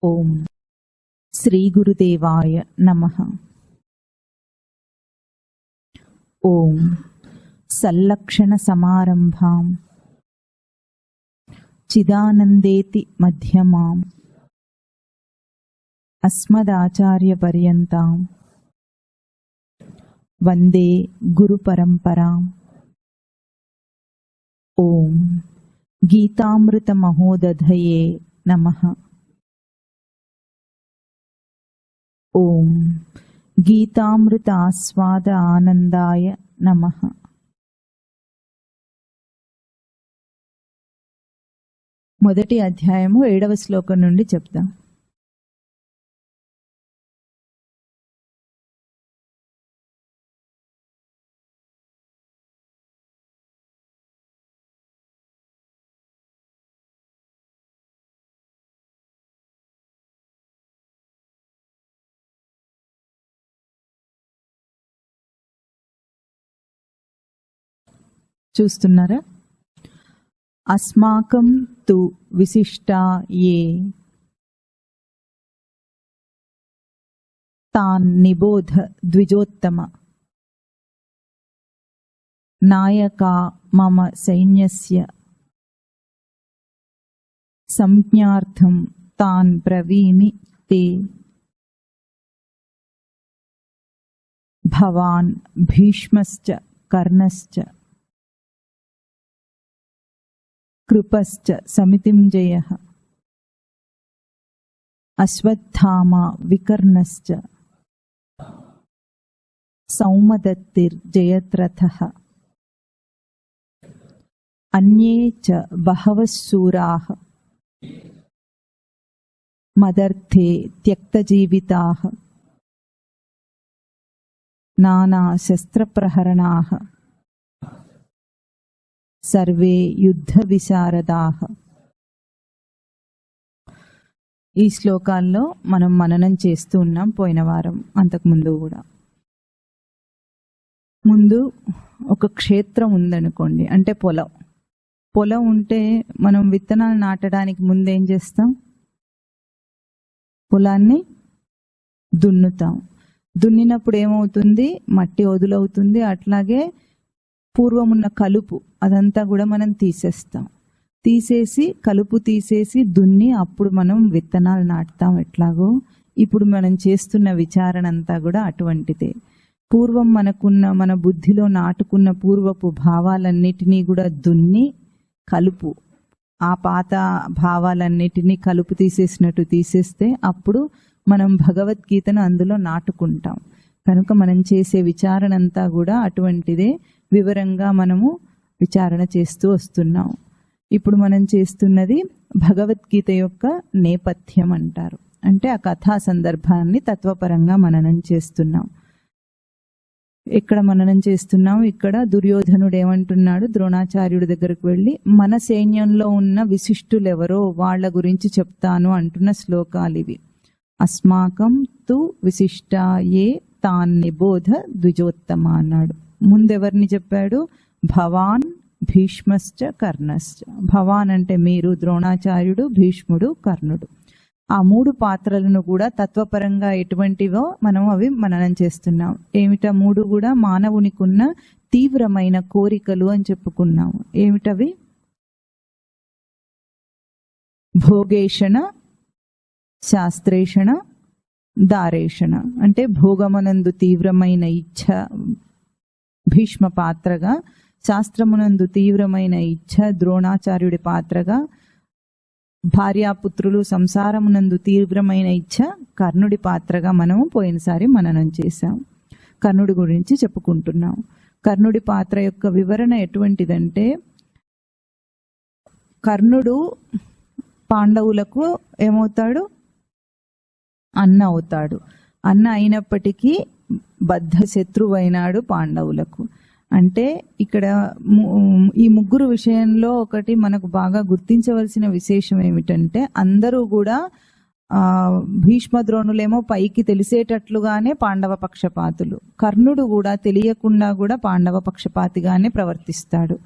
ఓం శ్రీ గురుదేవాయ నమః. ఓం సల్లక్షణ సమారంభాం చిదానందేతి మధ్యమాం అస్మదాచార్య పర్యంతాం వందే గురు పరంపరాం. ఓం గీతామృత మహోదధయే నమః. ఓం గీతామృత ఆస్వాద ఆనందాయ నమః. మొదటి అధ్యాయము 7వ శ్లోకం నుండి చెప్దాం. చూస్తున్నారా? అస్మాకం తు విశిష్టా యే తాన్ నిబోధ ద్విజోత్తమ నాయకా మమ సైన్యస్య సంజ్ఞార్థం తాన్ బ్రవీమి తే భవాన్ భీష్మశ్చ కర్ణశ్చ కృపశ్చ సమితింజయః అశ్వత్థామా వికర్ణశ్చ సౌమదత్తిర్జయద్రథః అన్యే చ బహవః శూరాః మదర్థే త్యక్తజీవితాః నానా శస్త్రప్రహరణాః సర్వే యుద్ధ విశారదాః. ఈ శ్లోకాల్లో మనం మననం చేస్తూ ఉన్నాం పోయిన వారం, అంతకుముందు కూడా. ముందు ఒక క్షేత్రం ఉందనుకోండి, అంటే పొలం ఉంటే మనం విత్తనాలు నాటడానికి ముందేం చేస్తాం? పొలాన్ని దున్నుతాం. దున్నినప్పుడు ఏమవుతుంది? మట్టి వదులవుతుంది. అట్లాగే పూర్వమున్న కలుపు అదంతా కూడా మనం తీసేస్తాం. కలుపు తీసేసి దున్ని అప్పుడు మనం విత్తనాలు నాటుతాం. ఎట్లాగో ఇప్పుడు మనం చేస్తున్న విచారణ అంతా కూడా అటువంటిదే. పూర్వం మన బుద్ధిలో నాటుకున్న పూర్వపు భావాలన్నిటినీ కూడా దున్ని కలుపు, ఆ పాత భావాలన్నిటినీ కలుపు తీసేసినట్టు తీసేస్తే అప్పుడు మనం భగవద్గీతను అందులో నాటుకుంటాం. కనుక మనం చేసే విచారణ అంతా కూడా అటువంటిదే. వివరంగా మనము విచారణ చేస్తూ వస్తున్నాం. ఇప్పుడు మనం చేస్తున్నది భగవద్గీత యొక్క నేపథ్యం అంటారు. అంటే ఆ కథా సందర్భాన్ని తత్వపరంగా మననం చేస్తున్నాం. ఎక్కడ మననం చేస్తున్నాం? ఇక్కడ దుర్యోధనుడు ఏమంటున్నాడు? ద్రోణాచార్యుడి దగ్గరకు వెళ్ళి మన సైన్యంలో ఉన్న విశిష్టులు ఎవరో వాళ్ళ గురించి చెప్తాను అంటున్న శ్లోకాలు ఇవి. అస్మాకం తు విశిష్టా యే తాన్ నిబోధ ద్విజోత్తమ అన్నాడు. ముందెవరిని చెప్పాడు? భవాన్ భీష్మశ్చ కర్ణశ్చ. భవాన్ అంటే మీరు, ద్రోణాచార్యుడు, భీష్ముడు, కర్ణుడు. ఆ 3 పాత్రలను కూడా తత్వపరంగా ఎటువంటివో మనం అవి మననం చేస్తున్నాం. ఏమిటా 3 కూడా? మానవునికి ఉన్న తీవ్రమైన కోరికలు అని చెప్పుకున్నాము. ఏమిటవి? భోగేషణ, శాస్త్రేషణ, దారేషణ. అంటే భోగమనందు తీవ్రమైన ఇచ్ఛ భీష్మ పాత్రగా, శాస్త్రమునందు తీవ్రమైన ఇచ్ఛ ద్రోణాచార్యుడి పాత్రగా, భార్యాపుత్రులు సంసారమునందు తీవ్రమైన ఇచ్ఛ కర్ణుడి పాత్రగా మనము పోయినసారి మననం చేశాం. కర్ణుడి గురించి చెప్పుకుంటున్నాం. కర్ణుడి పాత్ర యొక్క వివరణ ఎటువంటిదంటే, కర్ణుడు పాండవులకు ఏమవుతాడు? అన్న అవుతాడు. అన్న అయినప్పటికీ బద్ధ శత్రువు అయినాడు పాండవులకు. అంటే ఇక్కడ ఈ 3 విషయంలో ఒకటి మనకు బాగా గుర్తించవలసిన విశేషం ఏమిటంటే, అందరూ కూడా భీష్మద్రోణులేమో పైకి తెలిసేటట్లుగానే పాండవ పక్షపాతులు, కర్ణుడు కూడా తెలియకుండా కూడా పాండవ పక్షపాతిగానే ప్రవర్తిస్తాడు.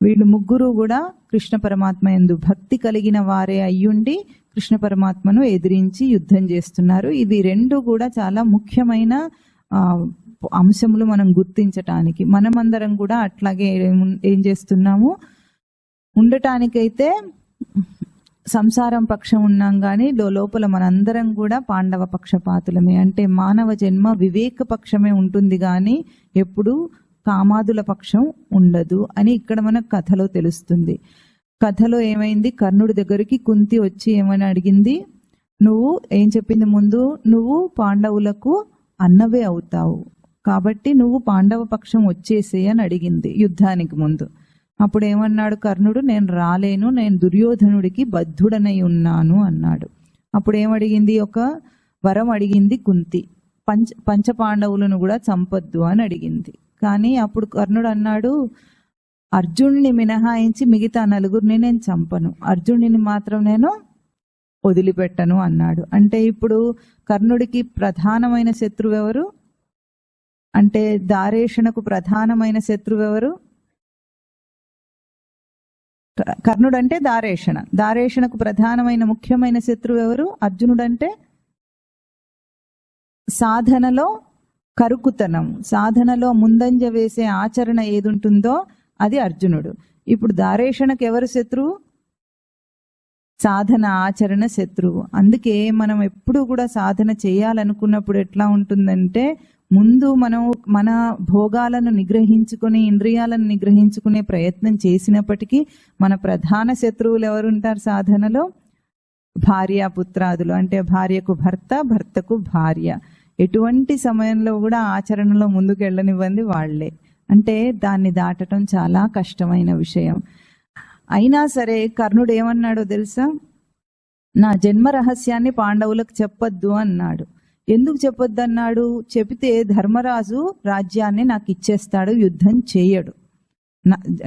వీళ్ళు ముగ్గురు కూడా కృష్ణ పరమాత్మ యందు భక్తి కలిగిన వారే అయ్యుండి కృష్ణ పరమాత్మను ఎదిరించి యుద్ధం చేస్తున్నారు. ఇవి రెండు కూడా చాలా ముఖ్యమైన అంశములు మనం గుర్తించటానికి. మనమందరం కూడా అట్లాగే ఏం చేస్తున్నాము, ఉండటానికైతే సంసారం పక్షం ఉన్నాం కానీ లోపల మనందరం కూడా పాండవ పక్షపాతులమే. అంటే మానవ జన్మ వివేక పక్షమే ఉంటుంది కానీ ఎప్పుడు కామాదుల పక్షం ఉండదు అని ఇక్కడ మనకు కథలో తెలుస్తుంది. కథలో ఏమైంది, కర్ణుడి దగ్గరికి కుంతి వచ్చి ఏమని అడిగింది, నువ్వు ఏం చెప్పింది ముందు, నువ్వు పాండవులకు అన్నవే అవుతావు కాబట్టి నువ్వు పాండవ పక్షం వచ్చేసే అని అడిగింది యుద్ధానికి ముందు. అప్పుడు ఏమన్నాడు కర్ణుడు, నేను రాలేను, నేను దుర్యోధనుడికి బద్ధుడనై ఉన్నాను అన్నాడు. అప్పుడు ఏమడిగింది, ఒక వరం అడిగింది కుంతి, పంచపాండవులను కూడా చంపొద్దు అని అడిగింది. కానీ అప్పుడు కర్ణుడు అన్నాడు, అర్జునుడిని మినహాయించి మిగతా నలుగురిని నేను చంపను, అర్జునుడిని మాత్రం నేను వదిలిపెట్టను అన్నాడు. అంటే ఇప్పుడు కర్ణుడికి ప్రధానమైన శత్రువు ఎవరు అంటే, దారేషణకు ప్రధానమైన శత్రువు ఎవరు, కర్ణుడు అంటే దారేషణ, దారేషణకు ప్రధానమైన ముఖ్యమైన శత్రువు ఎవరు, అర్జునుడు. అంటే సాధనలో కరుకుతనం, సాధనలో ముందంజ వేసే ఆచరణ ఏదుంటుందో అది అర్జునుడు. ఇప్పుడు దారేషణకు ఎవరు శత్రువు, సాధన ఆచరణ శత్రువు. అందుకే మనం ఎప్పుడు కూడా సాధన చేయాలనుకున్నప్పుడు ఎట్లా ఉంటుందంటే, ముందు మనం మన భోగాలను నిగ్రహించుకుని ఇంద్రియాలను నిగ్రహించుకునే ప్రయత్నం చేసినప్పటికీ మన ప్రధాన శత్రువులు ఎవరుంటారు సాధనలో, భార్యాపుత్రాదులు. అంటే భార్యకు భర్త, భర్తకు భార్య. ఎటువంటి సమయంలో కూడా ఆచరణలో ముందుకు వెళ్ళనివ్వండి వాళ్లే. అంటే దాన్ని దాటడం చాలా కష్టమైన విషయం. అయినా సరే కర్ణుడు ఏమన్నాడో తెలుసా, నా జన్మ రహస్యాన్ని పాండవులకు చెప్పొద్దు అన్నాడు. ఎందుకు చెప్పొద్దు అన్నాడు, చెబితే ధర్మరాజు రాజ్యాన్ని నాకు ఇచ్చేస్తాడు, యుద్ధం చేయడు.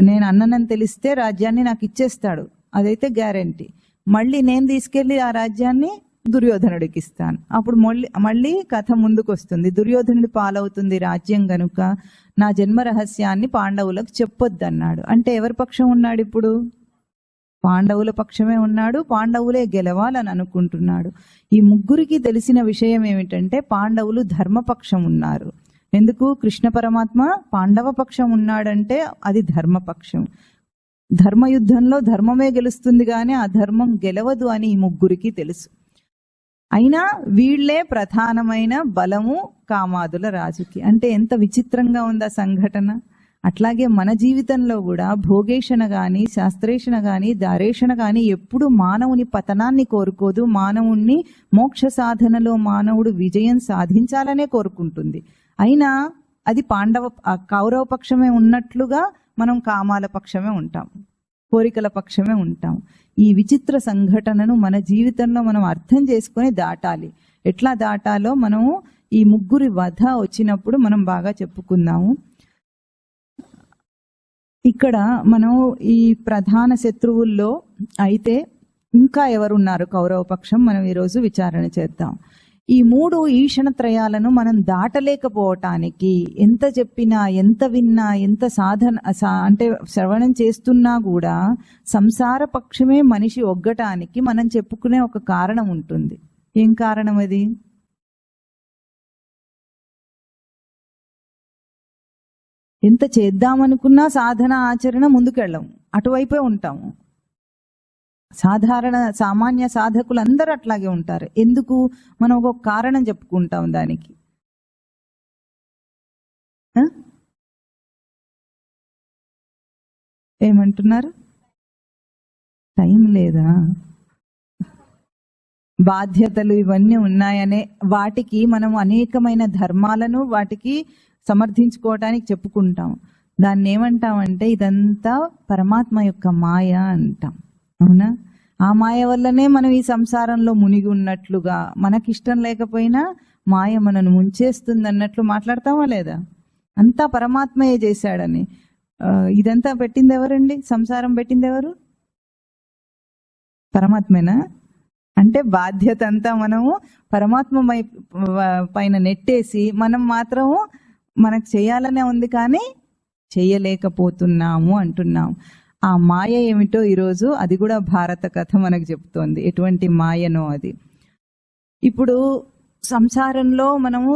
నేను అన్ననని తెలిస్తే రాజ్యాన్ని నాకు ఇచ్చేస్తాడు, అదైతే గ్యారంటీ. మళ్ళీ నేను తీసుకెళ్లి ఆ రాజ్యాన్ని దుర్యోధనుడికి ఇస్తాను. అప్పుడు మళ్ళీ కథ ముందుకు వస్తుంది, దుర్యోధనుడి పాలవుతుంది రాజ్యం గనుక నా జన్మ రహస్యాన్ని పాండవులకు చెప్పొద్దు అన్నాడు. అంటే ఎవరి పక్షం ఉన్నాడు ఇప్పుడు, పాండవుల పక్షమే ఉన్నాడు, పాండవులే గెలవాలని అనుకుంటున్నాడు. ఈ ముగ్గురికి తెలిసిన విషయం ఏమిటంటే, పాండవులు ధర్మపక్షం ఉన్నారు. ఎందుకు, కృష్ణ పరమాత్మ పాండవ పక్షం ఉన్నాడంటే అది ధర్మపక్షం. ధర్మయుద్ధంలో ధర్మమే గెలుస్తుంది కానీ ఆ ధర్మం గెలవదు అని ఈ ముగ్గురికి తెలుసు. అయినా వీళ్లే ప్రధానమైన బలము కామాదుల రాజుకి. అంటే ఎంత విచిత్రంగా ఉందా సంఘటన. అట్లాగే మన జీవితంలో కూడా భోగేషణ కానీ, శాస్త్రేషణ కానీ, దారేషణ కానీ ఎప్పుడు మానవుని పతనాన్ని కోరుకోదు, మానవుణ్ణి మోక్ష సాధనలో మానవుడు విజయం సాధించాలనే కోరుకుంటుంది. అయినా అది కౌరవ పక్షమే ఉన్నట్లుగా మనం కామాల పక్షమే ఉంటాం, కోరికల పక్షమే ఉంటాం. ఈ విచిత్ర సంఘటనను మన జీవితంలో మనం అర్థం చేసుకొని దాటాలి. ఎట్లా దాటాలో మనము ఈ ముగ్గురి వధ వచ్చినప్పుడు మనం బాగా చెప్పుకుందాము. ఇక్కడ మనం ఈ ప్రధాన శత్రువుల్లో అయితే ఇంకా ఎవరున్నారు కౌరవ పక్షం, మనం ఈరోజు విచారణ చేద్దాం. ఈ మూడు ఈషణత్రయాలను మనం దాటలేకపోవటానికి ఎంత చెప్పినా, ఎంత విన్నా, ఎంత సాధన అంటే శ్రవణం చేస్తున్నా కూడా సంసార పక్షమే మనిషి ఒగ్గటానికి మనం చెప్పుకునే ఒక కారణం ఉంటుంది. ఏం కారణం అది? ఎంత చేద్దామనుకున్నా సాధన ఆచరణ ముందుకెళ్ళము, అటువైపే ఉంటాము. సామాన్య సాధకులు అందరూ అట్లాగే ఉంటారు. ఎందుకు? మనం ఒక కారణం చెప్పుకుంటాం దానికి. ఏమంటున్నారు? టైం లేదా, బాధ్యతలు ఇవన్నీ ఉన్నాయనే వాటికి మనం అనేకమైన ధర్మాలను వాటికి సమర్థించుకోవటానికి చెప్పుకుంటాం. దాన్ని ఏమంటామంటే ఇదంతా పరమాత్మ యొక్క మాయ అంటాం. అవునా? ఆ మాయ వల్లనే మనం ఈ సంసారంలో మునిగి ఉన్నట్లుగా, మనకిష్టం లేకపోయినా మాయ మనను ముంచేస్తుంది అన్నట్లు మాట్లాడతామా లేదా? అంతా పరమాత్మయే చేశాడని. ఇదంతా పెట్టింది ఎవరండి? సంసారం పెట్టింది ఎవరు? పరమాత్మేనా? అంటే బాధ్యత అంతా మనము పరమాత్మ పైన నెట్టేసి మనం మాత్రము మనకు చేయాలనే ఉంది కానీ చేయలేకపోతున్నాము అంటున్నాము. ఆ మాయ ఏమిటో ఈరోజు అది కూడా భారత కథ మనకు చెప్తోంది, ఎటువంటి మాయనో అది. ఇప్పుడు సంసారంలో మనము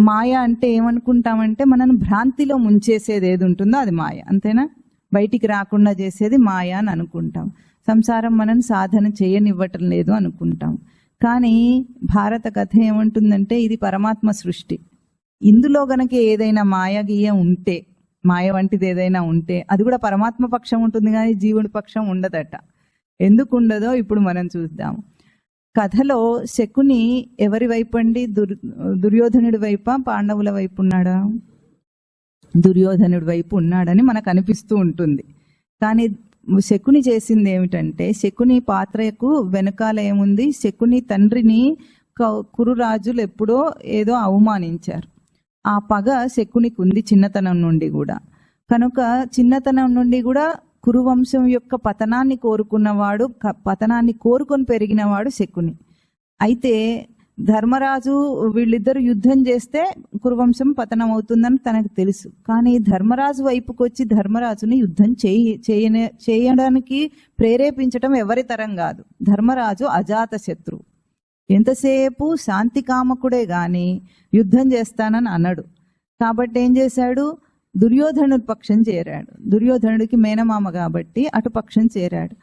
మాయ అంటే ఏమనుకుంటామంటే మనను భ్రాంతిలో ముంచేసేది ఏది ఉంటుందో అది మాయ, అంతేనా? బయటికి రాకుండా చేసేది మాయ అని అనుకుంటాం. సంసారం మనని సాధన చేయనివ్వటం లేదు అనుకుంటాం. కానీ భారత కథ ఏమంటుందంటే ఇది పరమాత్మ సృష్టి. ఇందులో గనక ఏదైనా మాయగీయ ఉంటే, మాయ వంటిది ఏదైనా ఉంటే అది కూడా పరమాత్మ పక్షం ఉంటుంది, కానీ జీవుడి పక్షం ఉండదట. ఎందుకు ఉండదో ఇప్పుడు మనం చూద్దాం. కథలో శకుని ఎవరి వైపు అండి? దుర్యోధనుడి వైపా పాండవుల వైపు ఉన్నాడా? దుర్యోధనుడి వైపు ఉన్నాడని మనకు అనిపిస్తూ ఉంటుంది. కానీ శకుని చేసింది ఏమిటంటే, శకుని పాత్రకు వెనకాల ఏముంది? శకుని తండ్రిని కురురాజులు ఎప్పుడో ఏదో అవమానించారు. ఆ పగ శకునికి ఉంది చిన్నతనం నుండి కూడా. కనుక చిన్నతనం నుండి కూడా కురువంశం యొక్క పతనాన్ని కోరుకున్నవాడు, పతనాన్ని కోరుకొని పెరిగినవాడు శకుని. అయితే ధర్మరాజు వీళ్ళిద్దరు యుద్ధం చేస్తే కురువంశం పతనం అవుతుందని తనకు తెలుసు. కానీ ధర్మరాజు వైపుకి వచ్చి ధర్మరాజుని యుద్ధం చేయడానికి ప్రేరేపించటం ఎవరి తరం కాదు. ధర్మరాజు అజాత శత్రువు, ఎంతసేపు శాంతి కామకుడే గాని యుద్ధం చేస్తానని అన్నాడు. కాబట్టి ఏం చేశాడు? దుర్యోధనుడి పక్షం చేరాడు. దుర్యోధనుడికి మేనమామ కాబట్టి అటు పక్షం చేరాడు.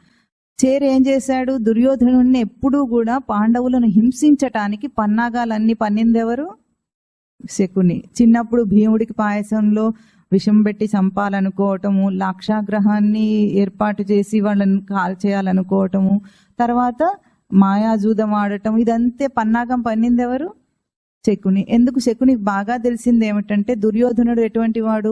చేరి ఏం చేశాడు? దుర్యోధనుడిని ఎప్పుడూ కూడా పాండవులను హింసించటానికి పన్నాగాలన్నీ పన్నిందెవరు? శకుని. చిన్నప్పుడు భీముడికి పాయసంలో విషం పెట్టి చంపాలనుకోవటము, లాక్షాగ్రహాన్ని ఏర్పాటు చేసి వాళ్ళని కాల్చేయాలనుకోవటము, తర్వాత మాయాజూదం ఆడటం, ఇదంతే పన్నాగం పన్నిందెవరు? శకుని. ఎందుకు? శకునికి బాగా తెలిసింది ఏమిటంటే దుర్యోధనుడు ఎటువంటి వాడు?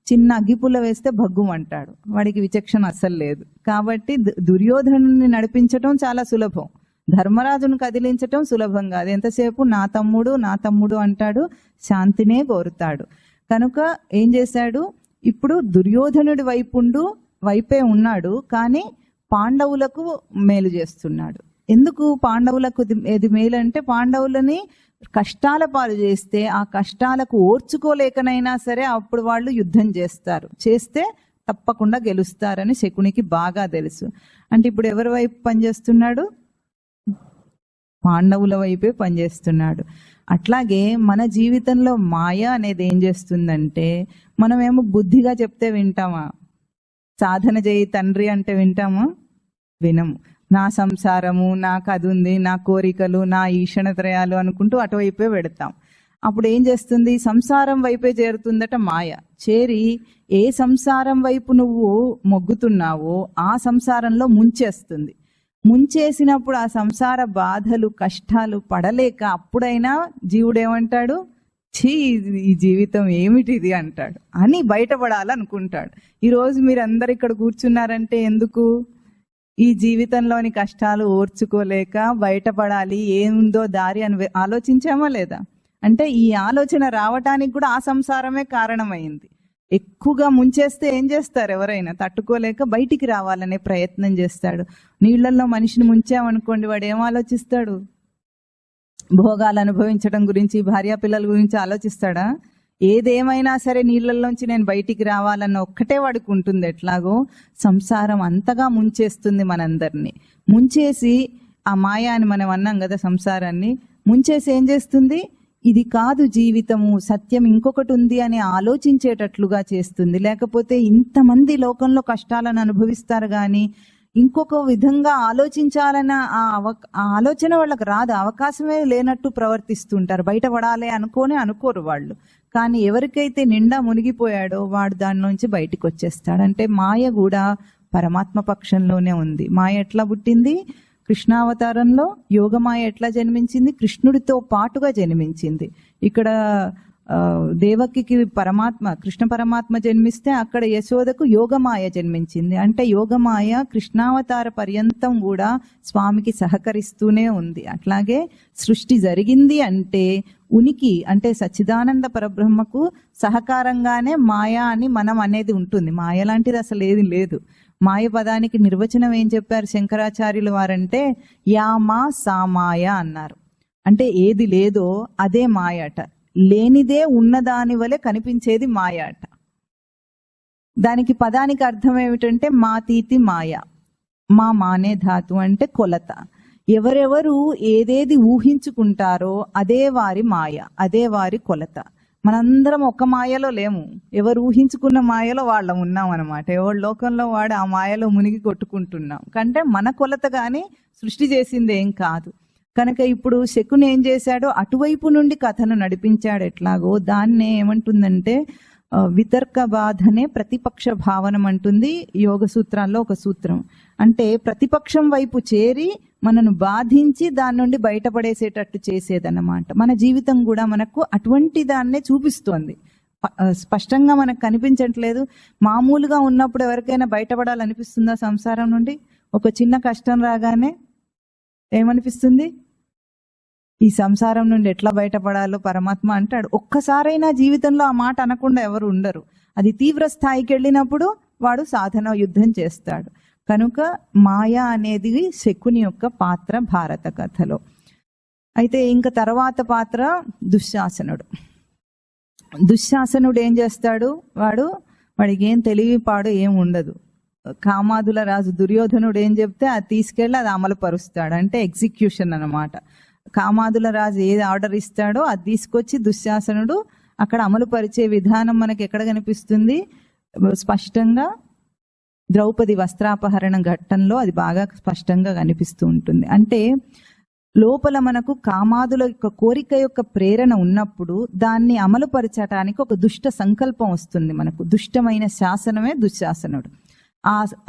చిన్న అగ్గిపుల్ల వేస్తే భగ్గుమంటాడు, వాడికి విచక్షణ అస్సలు లేదు. కాబట్టి దుర్యోధనుని నడిపించటం చాలా సులభం, ధర్మరాజును కదిలించటం సులభం కాదు. ఎంతసేపు నా తమ్ముడు నా తమ్ముడు అంటాడు, శాంతినే కోరుతాడు. కనుక ఏం చేశాడు? ఇప్పుడు దుర్యోధనుడి వైపే ఉన్నాడు, కానీ పాండవులకు మేలు చేస్తున్నాడు. ఎందుకు పాండవులకు ఏది మేలు అంటే, పాండవులని కష్టాల పాలు చేస్తే ఆ కష్టాలకు ఓర్చుకోలేకనైనా సరే అప్పుడు వాళ్ళు యుద్ధం చేస్తే తప్పకుండా గెలుస్తారని శకునికి బాగా తెలుసు. అంటే ఇప్పుడు ఎవరి వైపు పనిచేస్తున్నాడు? పాండవుల వైపే పనిచేస్తున్నాడు. అట్లాగే మన జీవితంలో మాయ అనేది ఏం చేస్తుందంటే, మనమేమో బుద్ధిగా చెప్తే వింటామా? సాధన చేయి తండ్రి అంటే వింటామా? వినము. నా సంసారము, నాకు అది ఉంది, నా కోరికలు, నా ఈషణత్రయాలు అనుకుంటూ అటువైపే పెడతాం. అప్పుడు ఏం చేస్తుంది? సంసారం వైపే చేరుతుందట మాయ. చేరి ఏ సంసారం వైపు నువ్వు మొగ్గుతున్నావో ఆ సంసారంలో ముంచేస్తుంది. ముంచేసినప్పుడు ఆ సంసార బాధలు కష్టాలు పడలేక అప్పుడైనా జీవుడేమంటాడు? ఛీ, ఈ జీవితం ఏమిటిది అంటాడు, అని బయటపడాలనుకుంటాడు. ఈరోజు మీరందరు ఇక్కడ కూర్చున్నారంటే ఎందుకు? ఈ జీవితంలోని కష్టాలు ఓర్చుకోలేక బయటపడాలి, ఏముందో దారి అని ఆలోచించామా లేదా? అంటే ఈ ఆలోచన రావటానికి కూడా ఆ సంసారమే కారణమైంది. ఎక్కువగా ముంచేస్తే ఏం చేస్తారు? ఎవరైనా తట్టుకోలేక బయటికి రావాలనే ప్రయత్నం చేస్తాడు. నీళ్లలో మనిషిని ముంచామనుకోండి, వాడు ఏం ఆలోచిస్తాడు? భోగాలు అనుభవించడం గురించి, భార్యా పిల్లల గురించి ఆలోచిస్తాడా? ఏదేమైనా సరే నీళ్ళల్లోంచి నేను బయటికి రావాలన్న ఒక్కటే వాడికి ఉంటుంది. ఎట్లాగో సంసారం అంతగా ముంచేస్తుంది మనందరినీ. ముంచేసి ఆ మాయా అని మనం అన్నాం కదా, సంసారాన్ని ముంచేసి ఏం చేస్తుంది? ఇది కాదు జీవితము, సత్యం ఇంకొకటి ఉంది అని ఆలోచించేటట్లుగా చేస్తుంది. లేకపోతే ఇంతమంది లోకంలో కష్టాలను అనుభవిస్తారు కానీ ఇంకొక విధంగా ఆలోచించాలన్న ఆ ఆలోచన వాళ్ళకి రాదు. అవకాశమే లేనట్టు ప్రవర్తిస్తుంటారు. బయటపడాలి అనుకోరు వాళ్ళు. కానీ ఎవరికైతే నిండా మునిగిపోయాడో వాడు దాని నుంచి బయటికి వచ్చేస్తాడు. అంటే మాయ కూడా పరమాత్మ పక్షంలోనే ఉంది. మాయ ఎట్లా పుట్టింది? కృష్ణావతారంలో యోగమాయ ఎట్లా జన్మించింది? కృష్ణుడితో పాటుగా జన్మించింది. ఇక్కడ దేవకికి కృష్ణ పరమాత్మ జన్మిస్తే అక్కడ యశోదకు యోగమాయ జన్మించింది. అంటే యోగమాయ కృష్ణావతార పర్యంతం కూడా స్వామికి సహకరిస్తూనే ఉంది. అట్లాగే సృష్టి జరిగింది అంటే ఉనికి, అంటే సచ్చిదానంద పరబ్రహ్మకు సహకారంగానే మాయా అని మనం అనేది ఉంటుంది. మాయ లాంటిది అసలు ఏది లేదు. మాయ పదానికి నిర్వచనం ఏం చెప్పారు శంకరాచార్యులు వారంటే, యామా సామాయ అన్నారు. అంటే ఏది లేదో అదే మాయ అట. లేనిదే ఉన్నదాని వలె కనిపించేది మాయ అట. దానికి పదానికి అర్థం ఏమిటంటే మాతీతి మాయ. మా మానే ధాతు అంటే కొలత. ఎవరెవరు ఏదేది ఊహించుకుంటారో అదే వారి మాయ, అదే వారి కొలత. మనందరం ఒక మాయలో లేము, ఎవరు ఊహించుకున్న మాయలో వాళ్ళం ఉన్నాం అనమాట. ఎవరి లోకంలో వాడు ఆ మాయలో మునిగి కొట్టుకుంటున్నాం. కంటే మన కొలత కానీ సృష్టి చేసింది ఏం కాదు. కనుక ఇప్పుడు శకుని ఏం చేశాడో అటువైపు నుండి కథను నడిపించాడు. ఎట్లాగో దాన్నే ఏమంటుందంటే వితర్క బాధనే ప్రతిపక్ష భావనం అంటుంది యోగ సూత్రాల్లో ఒక సూత్రం. అంటే ప్రతిపక్షం వైపు చేరి మనను బాధించి దాని నుండి బయటపడేసేటట్టు చేసేదన్నమాట. మన జీవితం కూడా మనకు అటువంటి దాన్నే చూపిస్తోంది. స్పష్టంగా మనకు కనిపించట్లేదు. మామూలుగా ఉన్నప్పుడు ఎవరికైనా బయటపడాలనిపిస్తుందా సంసారం నుండి? ఒక చిన్న కష్టం రాగానే ఏమనిపిస్తుంది? ఈ సంసారం నుండి ఎట్లా బయటపడాలో పరమాత్మ అంటాడు. ఒక్కసారైనా జీవితంలో ఆ మాట అనకుండా ఎవరు ఉండరు. అది తీవ్ర స్థాయికి వెళ్ళినప్పుడు వాడు సాధన యుద్ధం చేస్తాడు. కనుక మాయా అనేది శకుని యొక్క పాత్ర భారత కథలో. అయితే ఇంకా తర్వాత పాత్ర దుశ్శాసనుడు. దుశ్శాసనుడు ఏం చేస్తాడు? వాడికి ఏం తెలివి పాడు ఏం ఉండదు. కామాదుల రాజు దుర్యోధనుడు ఏం చెప్తే అది తీసుకెళ్ళి అది అమలు పరుస్తాడు. అంటే ఎగ్జిక్యూషన్ అన్నమాట. కామాదుల రాజు ఏది ఆర్డర్ ఇస్తాడో అది తీసుకొచ్చి దుశ్శాసనుడు అక్కడ అమలు పరిచే విధానం మనకి ఎక్కడ కనిపిస్తుంది? స్పష్టంగా ద్రౌపది వస్త్రాపహరణ ఘట్టంలో అది బాగా స్పష్టంగా కనిపిస్తూ ఉంటుంది. అంటే లోపల మనకు కామాదుల యొక్క కోరిక యొక్క ప్రేరణ ఉన్నప్పుడు దాన్ని అమలుపరచటానికి ఒక దుష్ట సంకల్పం వస్తుంది మనకు. దుష్టమైన శాసనమే దుశ్శాసనుడు.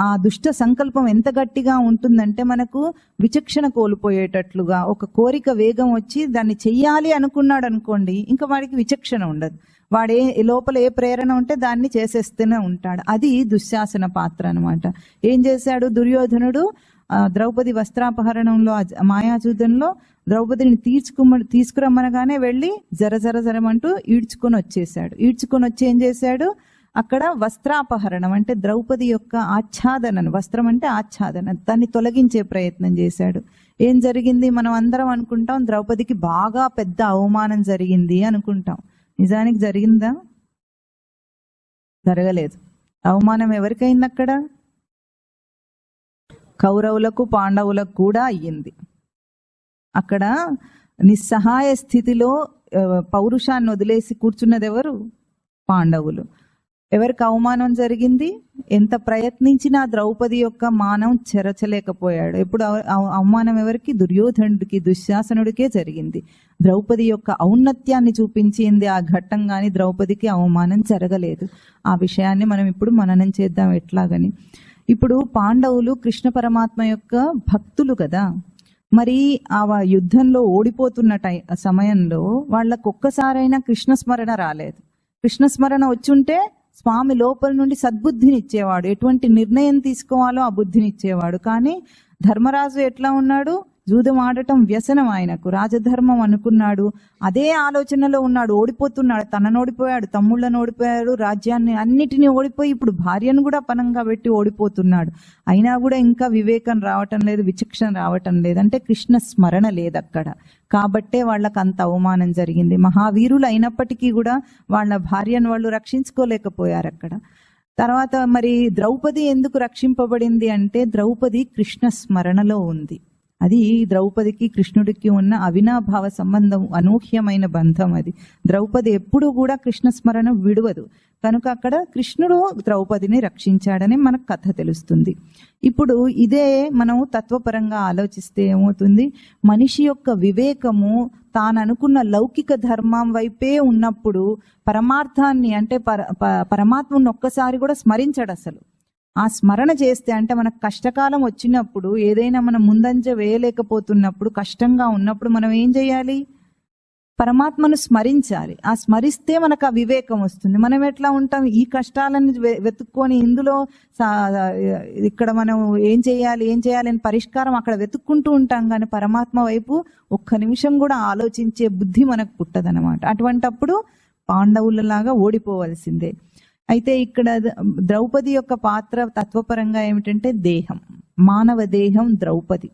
ఆ దుష్ట సంకల్పం ఎంత గట్టిగా ఉంటుందంటే మనకు విచక్షణ కోల్పోయేటట్లుగా, ఒక కోరిక వేగం వచ్చి దాన్ని చెయ్యాలి అనుకున్నాడు అనుకోండి, ఇంకా వాడికి విచక్షణ ఉండదు. వాడే లోపల ఏ ప్రేరణ ఉంటే దాన్ని చేసేస్తూనే ఉంటాడు. అది దుశ్శాసన పాత్ర అనమాట. ఏం చేశాడు దుర్యోధనుడు? ద్రౌపది వస్త్రాపహరణంలో మాయాజూదంలో ద్రౌపదిని తీసుకురమ్మనగానే వెళ్ళి జరమంటూ ఈడ్చుకొని వచ్చేసాడు. ఈడ్చుకొని వచ్చి ఏం చేశాడు? అక్కడ వస్త్రాపహరణం అంటే ద్రౌపది యొక్క ఆచ్ఛాదనను, వస్త్రం అంటే ఆచ్ఛాదన, దాన్ని తొలగించే ప్రయత్నం చేశాడు. ఏం జరిగింది? మనం అందరం అనుకుంటాం ద్రౌపదికి బాగా పెద్ద అవమానం జరిగింది అనుకుంటాం. నిజానికి జరిగిందా? జరగలేదు. అవమానం ఎవరికైంది అక్కడ? కౌరవులకు పాండవులకు కూడా అయ్యింది. అక్కడ నిస్సహాయ స్థితిలో పౌరుషాన్ని వదిలేసి కూర్చున్నది ఎవరు? పాండవులు. ఎవరికి అవమానం జరిగింది? ఎంత ప్రయత్నించినా ద్రౌపది యొక్క మానం చెరచలేకపోయాడు. ఎప్పుడు అవమానం ఎవరికి? దుర్యోధనుడికి, దుశ్శాసనుడికే జరిగింది. ద్రౌపది యొక్క ఔన్నత్యాన్ని చూపించింది ఆ ఘట్టం, కానీ ద్రౌపదికి అవమానం జరగలేదు. ఆ విషయాన్ని మనం ఇప్పుడు మననం చేద్దాం ఎట్లాగని. ఇప్పుడు పాండవులు కృష్ణ పరమాత్మ యొక్క భక్తులు కదా. మరి ఆ యుద్ధంలో ఓడిపోతున్న సమయంలో వాళ్ళకు ఒక్కసారైనా కృష్ణస్మరణ రాలేదు. కృష్ణస్మరణ వచ్చుంటే స్వామి లోపల నుండి సద్బుద్ధిని ఇచ్చేవాడు, ఎటువంటి నిర్ణయం తీసుకోవాలో ఆ బుద్ధిని ఇచ్చేవాడు. కానీ ధర్మరాజు ఎట్లా ఉన్నాడు? జూదం ఆడటం వ్యసనం ఆయనకు, రాజధర్మం అనుకున్నాడు. అదే ఆలోచనలో ఉన్నాడు. ఓడిపోతున్నాడు, తనను ఓడిపోయాడు, తమ్ముళ్ళను ఓడిపోయాడు, రాజ్యాన్ని అన్నిటినీ ఓడిపోయి ఇప్పుడు భార్యను కూడా పనంగా పెట్టి ఓడిపోతున్నాడు. అయినా కూడా ఇంకా వివేకం రావటం లేదు, విచక్షణ రావటం లేదు. అంటే కృష్ణ స్మరణ లేదు అక్కడ. కాబట్టే వాళ్ళకు అంత అవమానం జరిగింది. మహావీరులు అయినప్పటికీ కూడా వాళ్ళ భార్యను వాళ్ళు రక్షించుకోలేకపోయారు అక్కడ. తర్వాత మరి ద్రౌపది ఎందుకు రక్షింపబడింది అంటే ద్రౌపది కృష్ణ స్మరణలో ఉంది. అది ద్రౌపదికి కృష్ణుడికి ఉన్న అవినాభావ సంబంధం, అనూహ్యమైన బంధం అది. ద్రౌపది ఎప్పుడూ కూడా కృష్ణ స్మరణ విడవదు. కనుక అక్కడ కృష్ణుడు ద్రౌపదిని రక్షించాడని మనకు కథ తెలుస్తుంది. ఇప్పుడు ఇదే మనం తత్వపరంగా ఆలోచిస్తే ఏమవుతుంది? మనిషి యొక్క వివేకము తాను అనుకున్న లౌకిక ధర్మం వైపే ఉన్నప్పుడు పరమార్థాన్ని అంటే పరమాత్మను ఒక్కసారి కూడా స్మరించడు అసలు. ఆ స్మరణ చేస్తే అంటే మనకు కష్టకాలం వచ్చినప్పుడు, ఏదైనా మనం ముందంజ వేయలేకపోతున్నప్పుడు, కష్టంగా ఉన్నప్పుడు మనం ఏం చేయాలి? పరమాత్మను స్మరించాలి. ఆ స్మరిస్తే మనకు ఆ వివేకం వస్తుంది. మనం ఎట్లా ఉంటాం? ఈ కష్టాలను వెతుక్కొని ఇందులో ఇక్కడ మనం ఏం చేయాలి అని పరిష్కారం అక్కడ వెతుక్కుంటూ ఉంటాం. కానీ పరమాత్మ వైపు ఒక్క నిమిషం కూడా ఆలోచించే బుద్ధి మనకు పుట్టదనమాట. అటువంటప్పుడు పాండవులలాగా ఓడిపోవలసిందే. అయితే ఇక్కడ ద్రౌపది యొక్క పాత్ర తత్వపరంగా ఏమిటంటే దేహం, మానవ దేహం ద్రౌపది.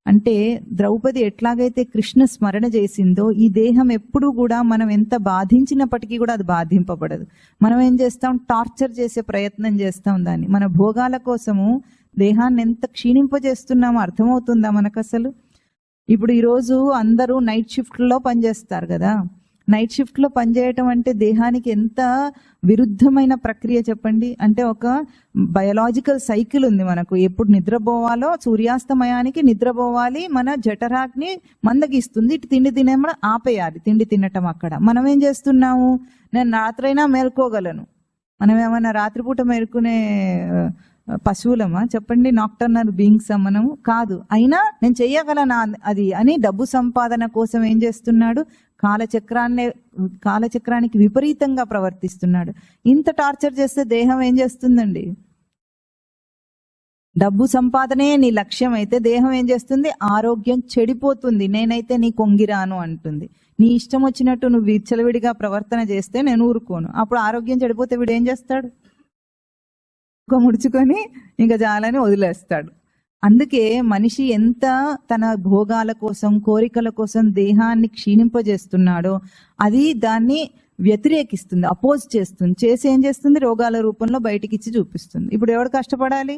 అంటే ద్రౌపది ఎట్లాగైతే కృష్ణ స్మరణ చేసిందో ఈ దేహం ఎప్పుడు కూడా మనం ఎంత బాధించినప్పటికీ కూడా అది బాధింపబడదు. మనం ఏం చేస్తాం, టార్చర్ చేసే ప్రయత్నం చేస్తాం దాన్ని. మన భోగాల కోసము దేహాన్ని ఎంత క్షీణింపజేస్తున్నామో అర్థమవుతుందా మనకు అసలు? ఇప్పుడు ఈరోజు అందరూ నైట్ షిఫ్ట్లో పనిచేస్తారు కదా. నైట్ షిఫ్ట్లో పనిచేయటం అంటే దేహానికి ఎంత విరుద్ధమైన ప్రక్రియ చెప్పండి. అంటే ఒక బయలాజికల్ సైకిల్ ఉంది మనకు. ఎప్పుడు నిద్రపోవాలో సూర్యాస్తమయానికి నిద్రపోవాలి, మన జఠరాగ్ని మందగిస్తుంది, ఇటు తిండి తినేమో ఆపేయాలి తిండి తినటం. అక్కడ మనం ఏం చేస్తున్నాము, నేను రాత్రైనా మేల్కోగలను. మనం ఏమైనా రాత్రిపూట మేల్కొనే పశువులమా చెప్పండి? నాక్టర్నల్ బీయింగ్స్ మనము కాదు. అయినా నేను చెయ్యగలనా అది అని డబ్బు సంపాదన కోసం ఏం చేస్తున్నాడు, కాలచక్రానికి విపరీతంగా ప్రవర్తిస్తున్నాడు. ఇంత టార్చర్ చేస్తే దేహం ఏం చేస్తుందండి? డబ్బు సంపాదనే నీ లక్ష్యం అయితే దేహం ఏం చేస్తుంది? ఆరోగ్యం చెడిపోతుంది. నేనైతే నీ కొంగిరాను అంటుంది. నీ ఇష్టం వచ్చినట్టు నువ్వు విచ్చలవిడిగా ప్రవర్తన చేస్తే నేను ఊరుకోను. అప్పుడు ఆరోగ్యం చెడిపోతే వీడు ఏం చేస్తాడు? ముడుచుకొని ఇంకా జాలని వదిలేస్తాడు. అందుకే మనిషి ఎంత తన భోగాల కోసం, కోరికల కోసం దేహాన్ని క్షీణింపజేస్తున్నాడో అది దాన్ని వ్యతిరేకిస్తుంది, అపోజ్ చేస్తుంది. చేసి ఏం చేస్తుంది? రోగాల రూపంలో బయటికి ఇచ్చి చూపిస్తుంది. ఇప్పుడు ఎవడు కష్టపడాలి?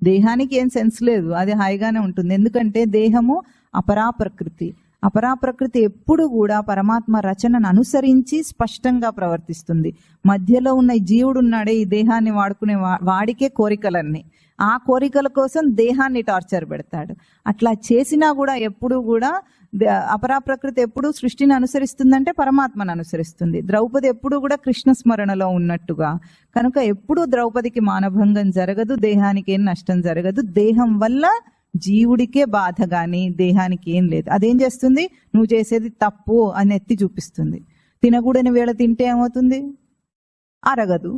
దేహానికి ఏం సెన్స్ లేదు, అది హాయిగానే ఉంటుంది. ఎందుకంటే దేహము అపరాప్రకృతి. అపరాప్రకృతి ఎప్పుడు కూడా పరమాత్మ రచనను అనుసరించి స్పష్టంగా ప్రవర్తిస్తుంది. మధ్యలో ఉన్న ఈ జీవుడు ఉన్నాడే, ఈ దేహాన్ని వాడుకునే వాడికే కోరికలన్నీ. ఆ కోరికల కోసం దేహాన్ని టార్చర్ పెడతాడు. అట్లా చేసినా కూడా ఎప్పుడు కూడా అపరాప్రకృతి ఎప్పుడు సృష్టిని అనుసరిస్తుందంటే పరమాత్మను అనుసరిస్తుంది. ద్రౌపది ఎప్పుడు కూడా కృష్ణ స్మరణలో ఉన్నట్టుగా. కనుక ఎప్పుడు ద్రౌపదికి మానభంగం జరగదు, దేహానికి ఏం నష్టం జరగదు. దేహం వల్ల జీవుడికే బాధ గాని దేహానికి ఏం లేదు. అదేం చేస్తుంది? నువ్వు చేసేది తప్పు అని ఎత్తి చూపిస్తుంది. తినకూడని వేళ తింటే ఏమవుతుంది? అరగదు.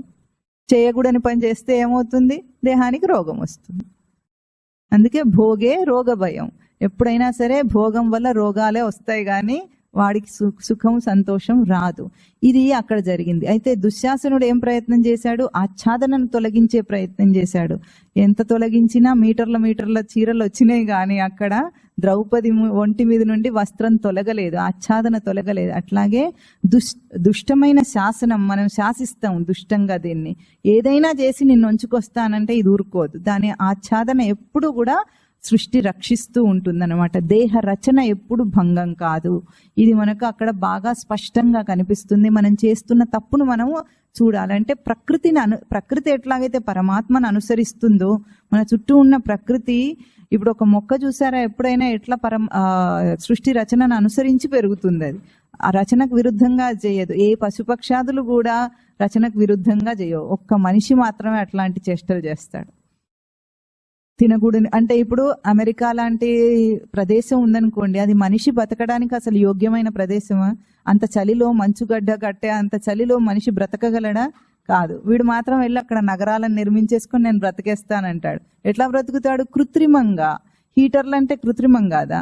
చేయకూడని పని చేస్తే ఏమవుతుంది? దేహానికి రోగం వస్తుంది. అందుకే భోగే రోగ భయం. ఎప్పుడైనా సరే భోగం వల్ల రోగాలే వస్తాయి కానీ వాడికి సుఖం సంతోషం రాదు. ఇది అక్కడ జరిగింది. అయితే దుశ్శాసనుడు ఏం ప్రయత్నం చేశాడు? ఆచ్ఛాదనను తొలగించే ప్రయత్నం చేశాడు. ఎంత తొలగించినా మీటర్ల చీరలు వచ్చినాయి కానీ అక్కడ ద్రౌపది ఒంటి మీద నుండి వస్త్రం తొలగలేదు, ఆచ్ఛాదన తొలగలేదు. అట్లాగే దుష్టమైన శాసనం, మనం శాసిస్తాం దుష్టంగా దీన్ని. ఏదైనా చేసి నిన్ను ఉంచుకొస్తానంటే ఇది ఊరుకోదు. దాని ఆచ్ఛాదన ఎప్పుడు కూడా సృష్టి రక్షిస్తూ ఉంటుందన్నమాట. దేహ రచన ఎప్పుడు భంగం కాదు. ఇది మనకు అక్కడ బాగా స్పష్టంగా కనిపిస్తుంది. మనం చేస్తున్న తప్పును మనము చూడాలంటే ప్రకృతి ఎట్లాగైతే పరమాత్మను అనుసరిస్తుందో మన చుట్టూ ఉన్న ప్రకృతి, ఇప్పుడు ఒక మొక్క చూసారా ఎప్పుడైనా ఎట్లా సృష్టి రచనను అనుసరించి పెరుగుతుంది. అది ఆ రచనకు విరుద్ధంగా చేయదు. ఏ పశుపక్షాదులు కూడా రచనకు విరుద్ధంగా చేయవు. ఒక్క మనిషి మాత్రమే అట్లాంటి చేష్టలు చేస్తాడు. తినకూడని అంటే ఇప్పుడు అమెరికా లాంటి ప్రదేశం ఉందనుకోండి, అది మనిషి బతకడానికి అసలు యోగ్యమైన ప్రదేశమా? అంత చలిలో మంచుగడ్డ కట్టే అంత చలిలో మనిషి బ్రతకగలడా? కాదు. వీడు మాత్రం వెళ్ళి అక్కడ నగరాలను నిర్మించేసుకొని నేను బ్రతికేస్తానంటాడు. ఎట్లా బ్రతుకుతాడు? కృత్రిమంగా. హీటర్లు అంటే కృత్రిమం కాదా?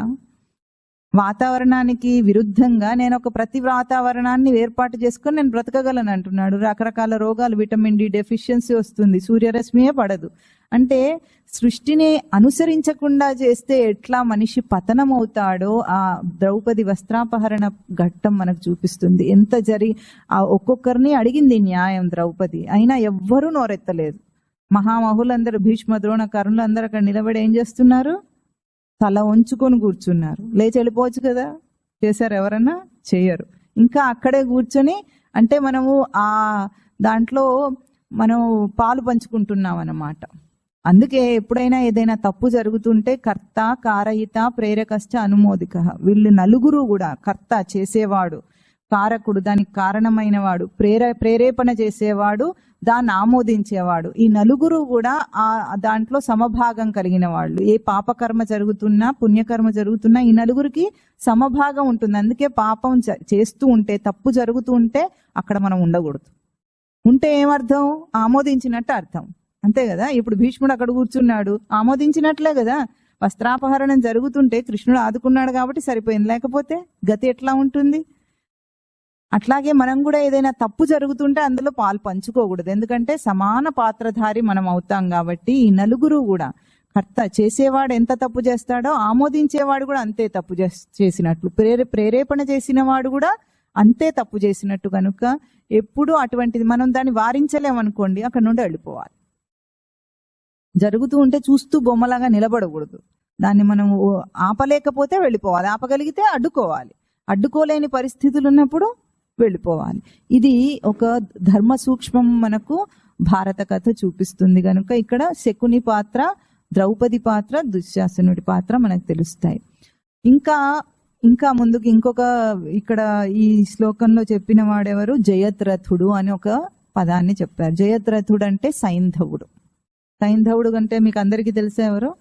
వాతావరణానికి విరుద్ధంగా నేను ఒక ప్రతి వాతావరణాన్ని ఏర్పాటు చేసుకొని నేను బ్రతకగలను అంటున్నాడు. రకరకాల రోగాలు, విటమిన్ డి డెఫిషియన్సీ వస్తుంది, సూర్యరశ్మియే పడదు. అంటే సృష్టిని అనుసరించకుండా చేస్తే ఎట్లా మనిషి పతనం అవుతాడో ఆ ద్రౌపది వస్త్రాపహరణ ఘట్టం మనకు చూపిస్తుంది. ఎంత ఒక్కొక్కరిని అడిగింది న్యాయం ద్రౌపది, అయినా ఎవ్వరూ నోరెత్తలేదు. మహామహులందరూ, భీష్మ ద్రోణ కర్ణులు అందరూ అక్కడ నిలబడి ఏం చేస్తున్నారు? తల వంచుకొని కూర్చున్నారు. లేచి వెళ్ళిపోవచ్చు కదా, చేశారు ఎవరన్నా? చేయరు. ఇంకా అక్కడే కూర్చొని, అంటే మనము ఆ దాంట్లో మనం పాలు పంచుకుంటున్నాం అన్నమాట. అందుకే ఎప్పుడైనా ఏదైనా తప్పు జరుగుతుంటే కర్త, కారయిత, ప్రేరకశ్చ, అనుమోదిక, వీళ్ళు నలుగురు కూడా, కర్త చేసేవాడు, కారకుడు దానికి కారణమైన వాడు, ప్రేరేపణ చేసేవాడు, దాన్ని ఆమోదించేవాడు, ఈ నలుగురు కూడా ఆ దాంట్లో సమభాగం కలిగిన వాళ్ళు. ఏ పాపకర్మ జరుగుతున్నా పుణ్యకర్మ జరుగుతున్నా ఈ నలుగురికి సమభాగం ఉంటుంది. అందుకే పాపం చేస్తూ ఉంటే, తప్పు జరుగుతూ ఉంటే అక్కడ మనం ఉండకూడదు. ఉంటే ఏమర్థం? ఆమోదించినట్టు అర్థం, అంతే కదా. ఇప్పుడు భీష్ముడు అక్కడ కూర్చున్నాడు, ఆమోదించినట్లే కదా. వస్త్రాపహరణం జరుగుతుంటే కృష్ణుడు ఆదుకున్నాడు కాబట్టి సరిపోయింది, లేకపోతే గతి ఎట్లా ఉంటుంది? అట్లాగే మనం కూడా ఏదైనా తప్పు జరుగుతుంటే అందులో పాలు పంచుకోకూడదు, ఎందుకంటే సమాన పాత్రధారి మనం అవుతాం కాబట్టి. ఈ నలుగురు కూడా కర్త చేసేవాడు ఎంత తప్పు చేస్తాడో ఆమోదించేవాడు కూడా అంతే తప్పు చేసినట్లు, ప్రేరేపణ చేసిన వాడు కూడా అంతే తప్పు చేసినట్టు. కనుక ఎప్పుడు అటువంటిది మనం దాన్ని వారించలేమనుకోండి, అక్కడ నుండి వెళ్ళిపోవాలి. జరుగుతూ ఉంటే చూస్తూ బొమ్మలాగా నిలబడకూడదు. దాన్ని మనం ఆపలేకపోతే వెళ్ళిపోవాలి, ఆపగలిగితే అడ్డుకోవాలి. అడ్డుకోలేని పరిస్థితులు ఉన్నప్పుడు వెళ్ళిపోవాలి. ఇది ఒక ధర్మ సూక్ష్మం మనకు భారత కథ చూపిస్తుంది. కనుక ఇక్కడ శకుని పాత్ర, ద్రౌపది పాత్ర, దుశ్శాసనుడి పాత్ర మనకు తెలుస్తాయి. ఇంకా ముందుకు ఇంకొక ఇక్కడ ఈ శ్లోకంలో చెప్పిన వాడెవరు, జయద్రథుడు అని ఒక పదాన్ని చెప్పారు. జయద్రథుడు అంటే సైంధవుడు. సైంధవుడు అంటే మీకు అందరికీ తెలిసే ఎవరు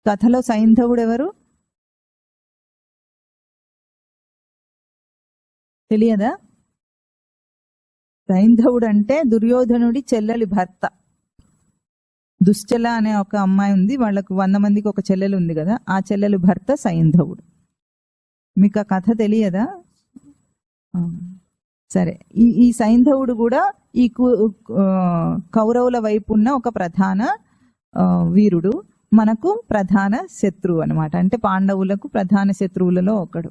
కథలో సైంధవుడు ఎవరు తెలియదా? సైంధవుడు అంటే దుర్యోధనుడి చెల్లెలి భర్త. దుశ్చల అనే ఒక అమ్మాయి ఉంది, వాళ్ళకు 100 మందికి ఒక చెల్లెలు ఉంది కదా, ఆ చెల్లెలు భర్త సైంధవుడు. మీకు ఆ కథ తెలియదా? సరే, ఈ సైంధవుడు కూడా ఈ కౌరవుల వైపు ఉన్న ఒక ప్రధాన వీరుడు, మనకు ప్రధాన శత్రువు అన్నమాట. అంటే పాండవులకు ప్రధాన శత్రువులలో ఒకడు.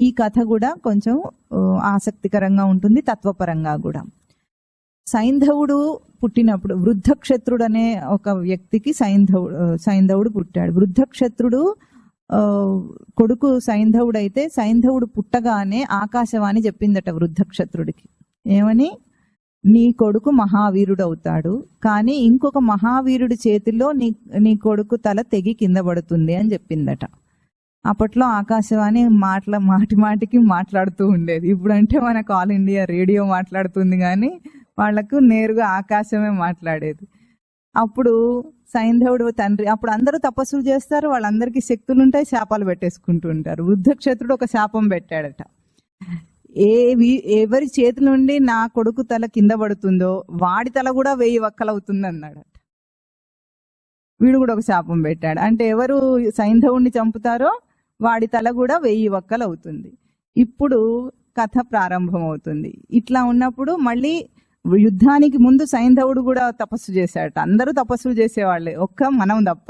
ఈ కథ కూడా కొంచెం ఆసక్తికరంగా ఉంటుంది, తత్వపరంగా కూడా. సైంధవుడు పుట్టినప్పుడు వృద్ధక్షత్రుడు అనే ఒక వ్యక్తికి సైంధవుడు పుట్టాడు. వృద్ధక్షత్రుడు కొడుకు సైంధవుడు అయితే, సైంధవుడు పుట్టగానే ఆకాశవాణి చెప్పిందట వృద్ధక్షత్రుడికి. ఏమని? నీ కొడుకు మహావీరుడు అవుతాడు, కానీ ఇంకొక మహావీరుడి చేతిలో నీ కొడుకు తల తెగి కింద పడుతుంది అని చెప్పిందట. అప్పట్లో ఆకాశవాణి మాటికి మాట్లాడుతూ ఉండేది. ఇప్పుడంటే మనకు ఆల్ ఇండియా రేడియో మాట్లాడుతుంది, కానీ వాళ్లకు నేరుగా ఆకాశమే మాట్లాడేది. అప్పుడు సైంధవుడు తండ్రి, అప్పుడు అందరూ తపస్సులు చేస్తారు, వాళ్ళందరికీ శక్తులు ఉంటాయి, శాపాలు పెట్టేసుకుంటూ ఉంటారు. వృద్ధక్షత్రుడు ఒక శాపం పెట్టాడట, ఎవరి చేతి నుండి నా కొడుకు తల కింద పడుతుందో వాడి తల కూడా 1000 వక్కలవుతుంది అన్నాడట. వీడు కూడా ఒక శాపం పెట్టాడు, అంటే ఎవరు సైంధవుడిని చంపుతారో వాడి తల కూడా 1000 వక్కలు అవుతుంది. ఇప్పుడు కథ ప్రారంభం అవుతుంది. ఇట్లా ఉన్నప్పుడు మళ్ళీ యుద్ధానికి ముందు సైంధవుడు కూడా తపస్సు చేశాడట. అందరూ తపస్సులు చేసేవాళ్ళే, ఒక్క మనం తప్ప.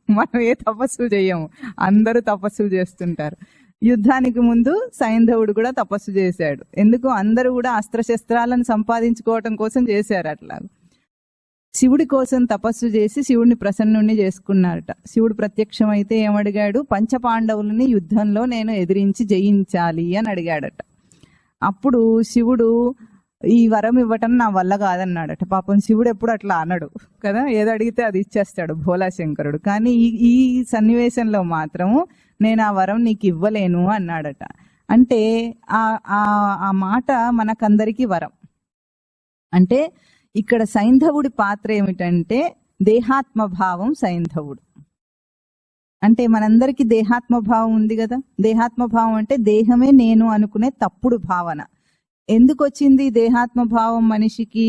మనం ఏ తపస్సు చేయము, అందరూ తపస్సులు చేస్తుంటారు. యుద్ధానికి ముందు సైంధవుడు కూడా తపస్సు చేశాడు. ఎందుకు? అందరూ కూడా అస్త్రశస్త్రాలను సంపాదించుకోవటం కోసం చేశారు. అట్లా శివుడి కోసం తపస్సు చేసి శివుడిని ప్రసన్నుణ్ణి చేసుకున్నారట. శివుడు ప్రత్యక్షమైతే ఏమడిగాడు? పంచపాండవులని యుద్ధంలో నేను ఎదిరించి జయించాలి అని అడిగాడట. అప్పుడు శివుడు ఈ వరం ఇవ్వటం నా వల్ల కాదన్నాడట. పాపం శివుడు ఎప్పుడు అట్లా అనడు కదా, ఏదో అడిగితే అది ఇచ్చేస్తాడు భోలాశంకరుడు. కానీ ఈ సన్నివేశంలో మాత్రము నేను ఆ వరం నీకు ఇవ్వలేను అన్నాడట. అంటే ఆ మాట మనకందరికీ వరం. అంటే ఇక్కడ సైంధవుడి పాత్ర ఏమిటంటే దేహాత్మభావం. సైంధవుడు అంటే మనందరికీ దేహాత్మభావం ఉంది కదా. దేహాత్మభావం అంటే దేహమే నేను అనుకునే తప్పుడు భావన. ఎందుకు వచ్చింది దేహాత్మభావం మనిషికి?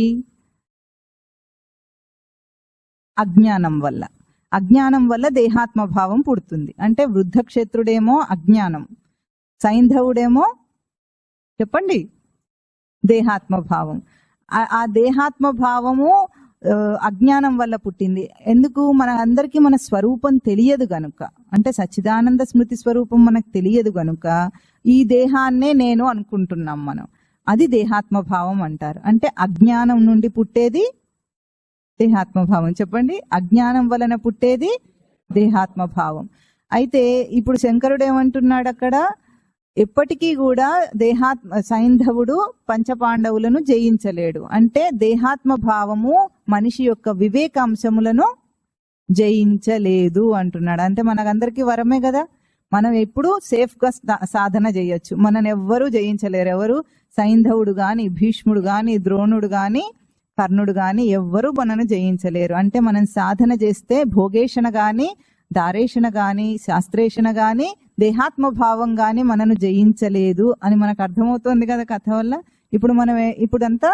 అజ్ఞానం వల్ల. అజ్ఞానం వల్ల దేహాత్మభావం పుడుతుంది. అంటే వృద్ధక్షత్రుడేమో అజ్ఞానం, సైంధవుడేమో చెప్పండి దేహాత్మభావం. ఆ దేహాత్మభావము అజ్ఞానం వల్ల పుట్టింది. ఎందుకు? మన అందరికీ మన స్వరూపం తెలియదు గనుక, అంటే సచ్చిదానంద స్మృతి స్వరూపం మనకు తెలియదు గనుక ఈ దేహాన్నే నేను అనుకుంటున్నాం మనం. అది దేహాత్మభావం అంటారు. అంటే అజ్ఞానం నుండి పుట్టేది దేహాత్మభావం. చెప్పండి, అజ్ఞానం వలన పుట్టేది దేహాత్మభావం. అయితే ఇప్పుడు శంకరుడు ఏమంటున్నాడు అక్కడ? ఎప్పటికీ కూడా సైంధవుడు పంచపాండవులను జయించలేడు. అంటే దేహాత్మభావము మనిషి యొక్క వివేకాంశములను జయించలేదు అంటున్నాడు. అంటే మనకందరికీ వరమే కదా, మనం ఎప్పుడు సేఫ్ గా సాధన చేయొచ్చు. మనని ఎవ్వరూ జయించలేరు. ఎవరు? సైంధవుడు గాని, భీష్ముడు గాని, ద్రోణుడు గాని, కర్ణుడు గాని ఎవ్వరూ మనను జయించలేరు. అంటే మనం సాధన చేస్తే భోగేషణ గాని, దారేషణ గాని, శాస్త్రేషణ గాని, దేహాత్మభావం గాని మనను జయించలేదు అని మనకు అర్థమవుతుంది కదా కథ వల్ల. ఇప్పుడంతా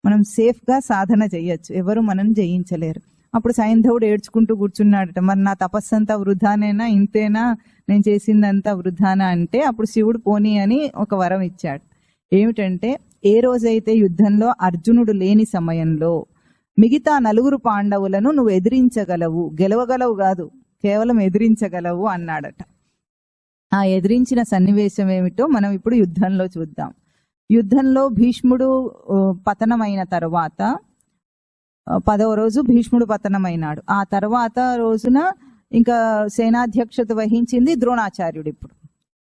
మనం సేఫ్ గా సాధన చేయొచ్చు, ఎవరు మనను జయించలేరు. అప్పుడు సైంధవుడు ఏడ్చుకుంటూ కూర్చున్నాడట, మరి నా తపస్సంతా వృధానేనా, ఇంతేనా, నేను చేసిందంతా వృధానా అంటే అప్పుడు శివుడు పోనీ అని ఒక వరం ఇచ్చాడు. ఏమిటంటే ఏ రోజైతే యుద్ధంలో అర్జునుడు లేని సమయంలో మిగతా 4 పాండవులను నువ్వు ఎదిరించగలవు, గెలవగలవు కాదు, కేవలం ఎదిరించగలవు అన్నాడట. ఆ ఎదిరించిన సన్నివేశం ఏమిటో మనం ఇప్పుడు యుద్ధంలో చూద్దాం. యుద్ధంలో భీష్ముడు పతనమైన తర్వాత 10వ రోజు భీష్ముడు పతనమైనాడు. ఆ తర్వాత రోజున ఇంకా సేనాధ్యక్షత వహించింది ద్రోణాచార్యుడు.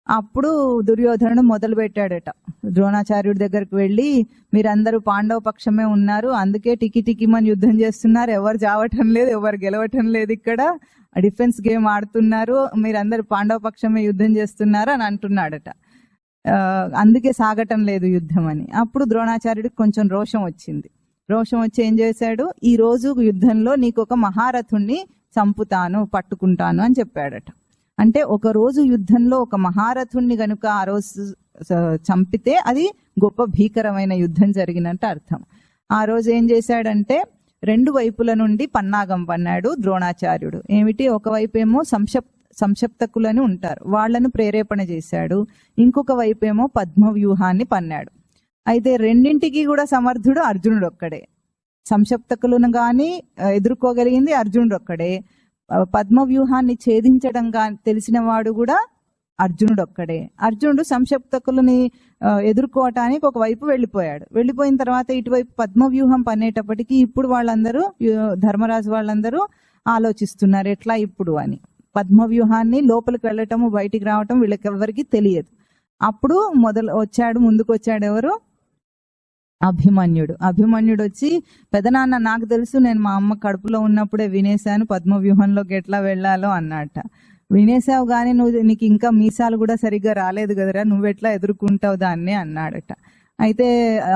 అప్పుడు దుర్యోధనుడు మొదలు పెట్టాడట. ద్రోణాచార్యుడి దగ్గరకు వెళ్ళి, మీరందరూ పాండవ పక్షమే ఉన్నారు, అందుకే టికిమని యుద్ధం చేస్తున్నారు, ఎవరు చావటం లేదు, ఎవరు గెలవటం లేదు, ఇక్కడ డిఫెన్స్ గేమ్ ఆడుతున్నారు, మీరందరూ పాండవ పక్షమే యుద్ధం చేస్తున్నారు అని అంటున్నాడట. అందుకే సాగటం లేదు యుద్ధం అని. అప్పుడు ద్రోణాచార్యుడికి కొంచెం రోషం వచ్చింది. రోషం వచ్చి ఏం చేశాడు, ఈ రోజు యుద్ధంలో నీకు ఒక మహారథుణ్ణి చంపుతాను, పట్టుకుంటాను అని చెప్పాడట. అంటే ఒక రోజు యుద్ధంలో ఒక మహారథుణ్ణి గనుక ఆ రోజు చంపితే అది గొప్ప భీకరమైన యుద్ధం జరిగినట్టు అర్థం. ఆ రోజు ఏం చేశాడంటే 2 వైపుల నుండి పన్నాగం పన్నాడు ద్రోణాచార్యుడు. ఏమిటి, ఒకవైపు ఏమో సంక్షప్తకులని ఉంటారు, వాళ్లను ప్రేరేపణ చేశాడు. ఇంకొక వైపేమో పద్మవ్యూహాన్ని పన్నాడు. అయితే రెండింటికి కూడా సమర్థుడు అర్జునుడు ఒక్కడే. సంక్షప్తకులను గాని ఎదుర్కోగలిగింది అర్జునుడు ఒక్కడే. పద్మవ్యూహాన్ని ఛేదించడం తెలిసిన వాడు కూడా అర్జునుడు ఒక్కడే. అర్జునుడు సంక్షప్తకులని ఎదుర్కోవటానికి ఒకవైపు వెళ్ళిపోయాడు. వెళ్ళిపోయిన తర్వాత ఇటువైపు పద్మవ్యూహం పన్నేటప్పటికీ ఇప్పుడు వాళ్ళందరూ, ధర్మరాజు వాళ్ళందరూ ఆలోచిస్తున్నారు ఎట్లా ఇప్పుడు అని. పద్మవ్యూహాన్ని లోపలికి వెళ్ళటము బయటికి రావటం వీళ్ళకి ఎవరికి తెలియదు. అప్పుడు ముందుకు వచ్చాడు ఎవరు, అభిమన్యుడు వచ్చి, పెదనాన్న నాకు తెలుసు, నేను మా అమ్మ కడుపులో ఉన్నప్పుడే వినేశాను పద్మవ్యూహంలోకి ఎట్లా వెళ్ళాలో అన్నట్ట. వినేశావు కానీ నీకు ఇంకా మీసాలు కూడా సరిగ్గా రాలేదు కదరా, నువ్వెట్లా ఎదుర్కొంటావు దాన్ని అన్నాడట. అయితే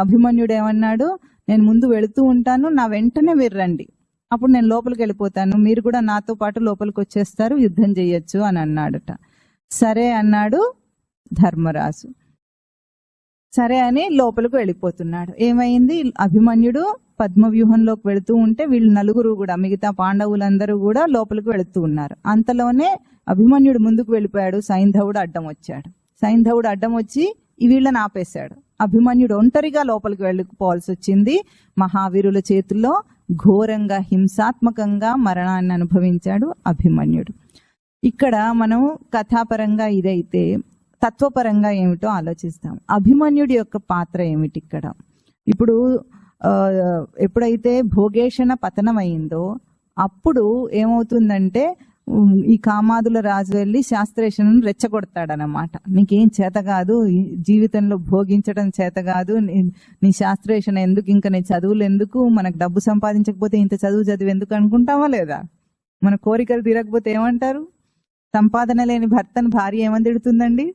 అభిమన్యుడు ఏమన్నాడు, నేను ముందు వెళుతూ ఉంటాను, నా వెంటనే మీరు రండి, అప్పుడు నేను లోపలికి వెళ్ళిపోతాను, మీరు కూడా నాతో పాటు లోపలికి వచ్చేస్తారు, యుద్ధం చెయ్యొచ్చు అని అన్నాడట. సరే అన్నాడు ధర్మరాజు. సరే అని లోపలికి వెళ్ళిపోతున్నాడు. ఏమైంది, అభిమన్యుడు పద్మవ్యూహంలోకి వెళుతూ ఉంటే వీళ్ళు 4 కూడా, మిగతా పాండవులందరూ కూడా లోపలికి వెళుతూ ఉన్నారు. అంతలోనే అభిమన్యుడు ముందుకు వెళ్ళిపోయాడు, సైంధవుడు అడ్డం వచ్చాడు. సైంధవుడు అడ్డం వచ్చి వీళ్ళని ఆపేశాడు. అభిమన్యుడు ఒంటరిగా లోపలికి వెళ్ళిపోవాల్సి వచ్చింది. మహావీరుల చేతుల్లో ఘోరంగా హింసాత్మకంగా మరణాన్ని అనుభవించాడు అభిమన్యుడు. ఇక్కడ మనం కథాపరంగా ఇదైతే తత్వపరంగా ఏమిటో ఆలోచిస్తాం. అభిమన్యుడి యొక్క పాత్ర ఏమిటి ఇక్కడ? ఇప్పుడు ఎప్పుడైతే భోగేషణ పతనమైందో అప్పుడు ఏమవుతుందంటే ఈ కామాదుల రాజు వెళ్ళి శాస్త్రేషణను రెచ్చగొడతాడనమాట. నీకేం చేత కాదు, జీవితంలో భోగించడం చేత కాదు, నీ శాస్త్రేషణ ఎందుకు, ఇంకా నీ చదువులు ఎందుకు, మనకు డబ్బు సంపాదించకపోతే ఇంత చదువు ఎందుకు అనుకుంటావా లేదా? మన కోరికలు తీరకపోతే ఏమంటారు? సంపాదన లేని భర్తను భార్య ఏమని తిడుతుందండి,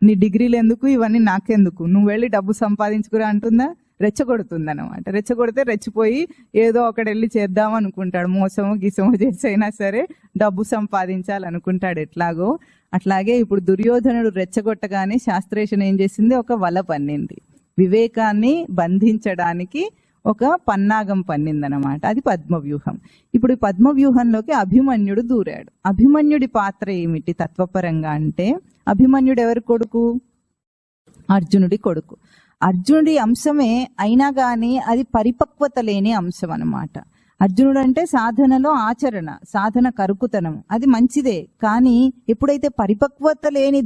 నీ డిగ్రీలు ఎందుకు, ఇవన్నీ నాకెందుకు, నువ్వు వెళ్ళి డబ్బు సంపాదించుకురా అంటుందా? రెచ్చగొడుతుందన్నమాట. రెచ్చగొడితే రెచ్చిపోయి ఏదో ఒకటి వెళ్ళి చేద్దాం అనుకుంటాడు, మోసమో గిసమో చేసైనా సరే డబ్బు సంపాదించాలనుకుంటాడు ఎట్లాగో. అట్లాగే ఇప్పుడు దుర్యోధనుడు రెచ్చగొట్టగానే శాస్త్రేషణ ఏం చేసింది, ఒక వల పన్నింది, వివేకాన్ని బంధించడానికి ఒక పన్నాగం పన్నిందనమాట. అది పద్మవ్యూహం. ఇప్పుడు ఈ పద్మవ్యూహంలోకి అభిమన్యుడు దూరాడు. అభిమన్యుడి పాత్ర ఏమిటి తత్వపరంగా అంటే, అభిమన్యుడు ఎవరి కొడుకు? అర్జునుడి కొడుకు. అర్జునుడి అంశమే అయినా గాని అది పరిపక్వత లేని అంశం అన్నమాట. అర్జునుడు అంటే సాధనలో ఆచరణ, సాధన కరుకుతనం, అది మంచిదే. కానీ ఎప్పుడైతే పరిపక్వత లేని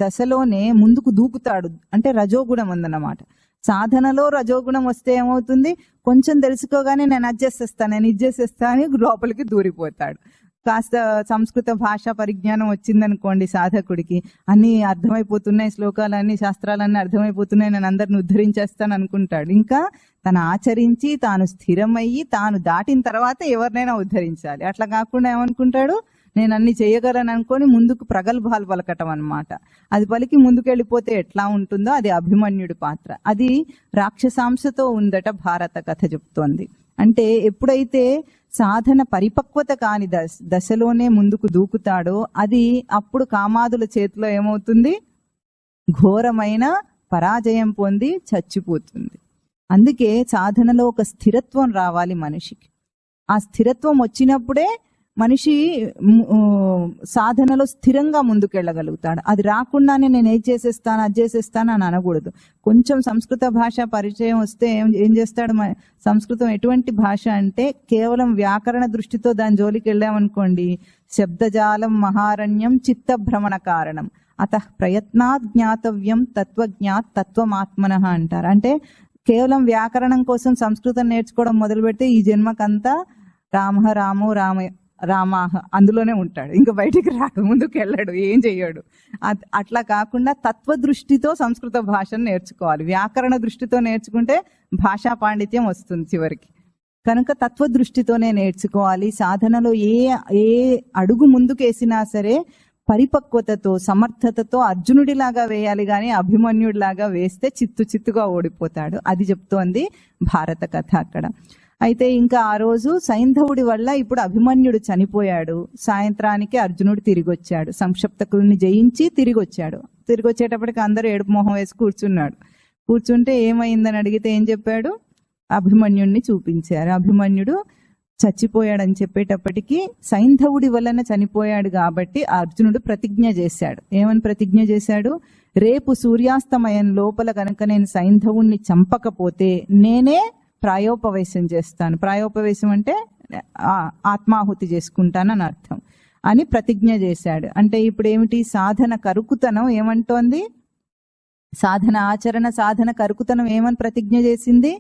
దశలోనే ముందుకు దూకుతాడు అంటే రజోగుణం ఉందన్నమాట. సాధనలో రజోగుణం వస్తే ఏమవుతుంది, కొంచెం తెలుసుకోగానే నేను ఇచ్చేసేస్తా అని లోపలికి దూరిపోతాడు. కాస్త సంస్కృత భాషా పరిజ్ఞానం వచ్చిందనుకోండి సాధకుడికి, అన్ని అర్థమైపోతున్నాయి, శ్లోకాలన్నీ శాస్త్రాలన్నీ అర్థమైపోతున్నాయి, నేను అందరిని ఉద్ధరించేస్తాను అనుకుంటాడు. ఇంకా తను ఆచరించి తాను స్థిరమయ్యి తాను దాటిన తర్వాత ఎవరినైనా ఉద్ధరించాలి. అట్లా కాకుండా ఏమనుకుంటాడు, నేను అన్ని చేయగలను అనుకొని ముందుకు ప్రగల్భాలు పలకటం అన్నమాట. అది పలికి ముందుకెళ్ళిపోతే ఎట్లా ఉంటుందో అది అభిమన్యుడి పాత్ర. అది రాక్షసాంశతో ఉందట భారత కథ చెప్తోంది. అంటే ఎప్పుడైతే సాధన పరిపక్వత కాని దశలోనే ముందుకు దూకుతాడో అది అప్పుడు కామాదుల చేతిలో ఏమవుతుంది, ఘోరమైన పరాజయం పొంది చచ్చిపోతుంది. అందుకే సాధనలో ఒక స్థిరత్వం రావాలి మనిషికి. ఆ స్థిరత్వం వచ్చినప్పుడే మనిషి సాధనలో స్థిరంగా ముందుకెళ్ళగలుగుతాడు. అది రాకుండానే నేను ఏం చేసేస్తాను అది చేసేస్తాను అని అనకూడదు. కొంచెం సంస్కృత భాష పరిచయం వస్తే ఏం చేస్తాడు, సంస్కృతం ఎటువంటి భాష అంటే కేవలం వ్యాకరణ దృష్టితో దాని జోలికి వెళ్ళామనుకోండి, శబ్దజాలం మహారణ్యం చిత్త భ్రమణ కారణం అత ప్రయత్నాత్ జ్ఞాతవ్యం తత్వజ్ఞాత్ తత్వమాత్మనః అంటారు. అంటే కేవలం వ్యాకరణం కోసం సంస్కృతం నేర్చుకోవడం మొదలు పెడితే ఈ జన్మకంతా రామ రామో రామాహ అందులోనే ఉంటాడు, ఇంకా బయటికి రాడు, ముందుకు వెళ్ళాడు, ఏం చెయ్యడు. అట్లా కాకుండా తత్వ దృష్టితో సంస్కృత భాషను నేర్చుకోవాలి. వ్యాకరణ దృష్టితో నేర్చుకుంటే భాషా పాండిత్యం వస్తుంది చివరికి. కనుక తత్వ దృష్టితోనే నేర్చుకోవాలి. సాధనలో ఏ అడుగు ముందుకేసినా సరే పరిపక్వతతో సమర్థతతో అర్జునుడిలాగా వేయాలి, కానీ అభిమన్యుడిలాగా వేస్తే చిత్తుగా ఓడిపోతాడు. అది చెప్తోంది భారత కథ అక్కడ. అయితే ఇంకా ఆ రోజు సైంధవుడి వల్ల ఇప్పుడు అభిమన్యుడు చనిపోయాడు. సాయంత్రానికి అర్జునుడు తిరిగి వచ్చాడు, సంక్షప్తకుల్ని జయించి తిరిగి వచ్చాడు. తిరిగి వచ్చేటప్పటికి అందరూ ఏడుపు మొహం వేసి కూర్చున్నాడు. కూర్చుంటే ఏమైందని అడిగితే ఏం చెప్పాడు, అభిమన్యుడిని చూపించారు. అభిమన్యుడు చచ్చిపోయాడని చెప్పేటప్పటికి సైంధవుడి వలన చనిపోయాడు కాబట్టి అర్జునుడు ప్రతిజ్ఞ చేశాడు. ఏమని ప్రతిజ్ఞ చేశాడు, రేపు సూర్యాస్తమయం లోపల కనుక నేను సైంధవుణ్ణి చంపకపోతే నేనే ప్రాయోపవేశం చేస్తాను. ప్రాయోపవేశం అంటే ఆత్మాహుతి చేసుకుంటానని అర్థం అని ప్రతిజ్ఞ చేశాడు. అంటే ఇప్పుడు ఏమిటి, సాధన కరుకుతనం ఏమంటోంది, సాధన ఆచరణ సాధన కరుకుతనం ఏమని ప్రతిజ్ఞ చేసింది,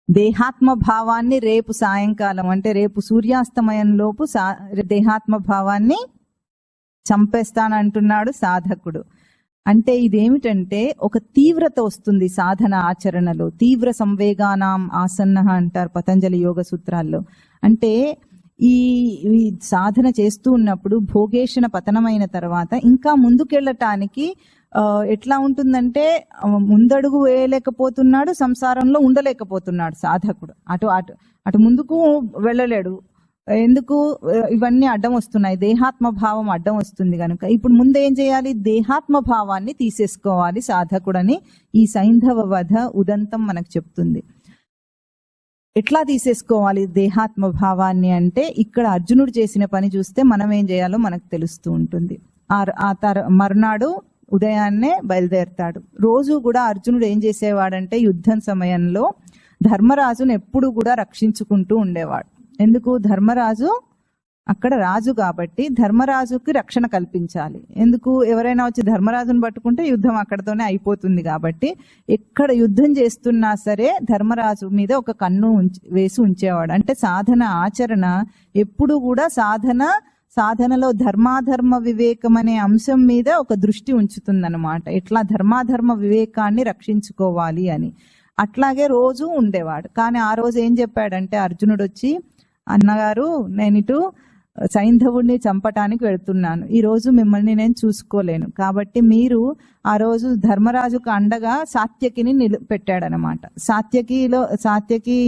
దేహాత్మ భావాన్ని రేపు సాయంకాలం అంటే రేపు సూర్యాస్తమయం లోపు దేహాత్మ భావాన్ని చంపేస్తానంటున్నాడు సాధకుడు. అంటే ఇదేమిటంటే ఒక తీవ్రత వస్తుంది సాధన ఆచరణలో. తీవ్ర సంవేగానాం ఆసన్న అంటారు పతంజలి యోగ సూత్రాల్లో. అంటే ఈ సాధన చేస్తూ ఉన్నప్పుడు భోగేషణ పతనమైన తర్వాత ఇంకా ముందుకెళ్ళటానికి ఎట్లా ఉంటుందంటే ముందడుగు వేయలేకపోతున్నాడు, సంసారంలో ఉండలేకపోతున్నాడు సాధకుడు. అటు ముందుకు వెళ్ళలేడు. ఎందుకు, ఇవన్నీ అడ్డం వస్తున్నాయి, దేహాత్మ భావం అడ్డం వస్తుంది కనుక ఇప్పుడు ముందేం చేయాలి, దేహాత్మ భావాన్ని తీసేసుకోవాలి సాధకుడని ఈ సైంధవ వధ ఉదంతం మనకు చెప్తుంది. ఎట్లా తీసేసుకోవాలి దేహాత్మ భావాన్ని అంటే ఇక్కడ అర్జునుడు చేసిన పని చూస్తే మనం ఏం చేయాలో మనకు తెలుస్తూ ఉంటుంది. మర్నాడు ఉదయాన్నే బయలుదేరతాడు. రోజు కూడా అర్జునుడు ఏం చేసేవాడంటే యుద్ధం సమయంలో ధర్మరాజును ఎప్పుడు కూడా రక్షించుకుంటూ ఉండేవాడు. ఎందుకు, ధర్మరాజు అక్కడ రాజు కాబట్టి ధర్మరాజుకి రక్షణ కల్పించాలి. ఎందుకు, ఎవరైనా వచ్చి ధర్మరాజును పట్టుకుంటే యుద్ధం అక్కడతోనే అయిపోతుంది కాబట్టి ఎక్కడ యుద్ధం చేస్తున్నా సరే ధర్మరాజు మీద ఒక కన్ను వేసి ఉంచేవాడు. అంటే సాధన ఆచరణ ఎప్పుడు కూడా సాధనలో ధర్మాధర్మ వివేకం అనే అంశం మీద ఒక దృష్టి ఉంచుతుందన్నమాట. ఎట్లా ధర్మాధర్మ వివేకాన్ని రక్షించుకోవాలి అని. అట్లాగే రోజు ఉండేవాడు. కానీ ఆ రోజు ఏం చెప్పాడంటే అర్జునుడు వచ్చి, అన్నగారు నేను ఇటు సైంధవుడిని చంపటానికి వెళ్తున్నాను, ఈ రోజు మిమ్మల్ని నేను చూసుకోలేను, కాబట్టి మీరు ఆ రోజు ధర్మరాజుకు అండగా సాత్యకిని పెట్టాడనమాట. సాత్యకి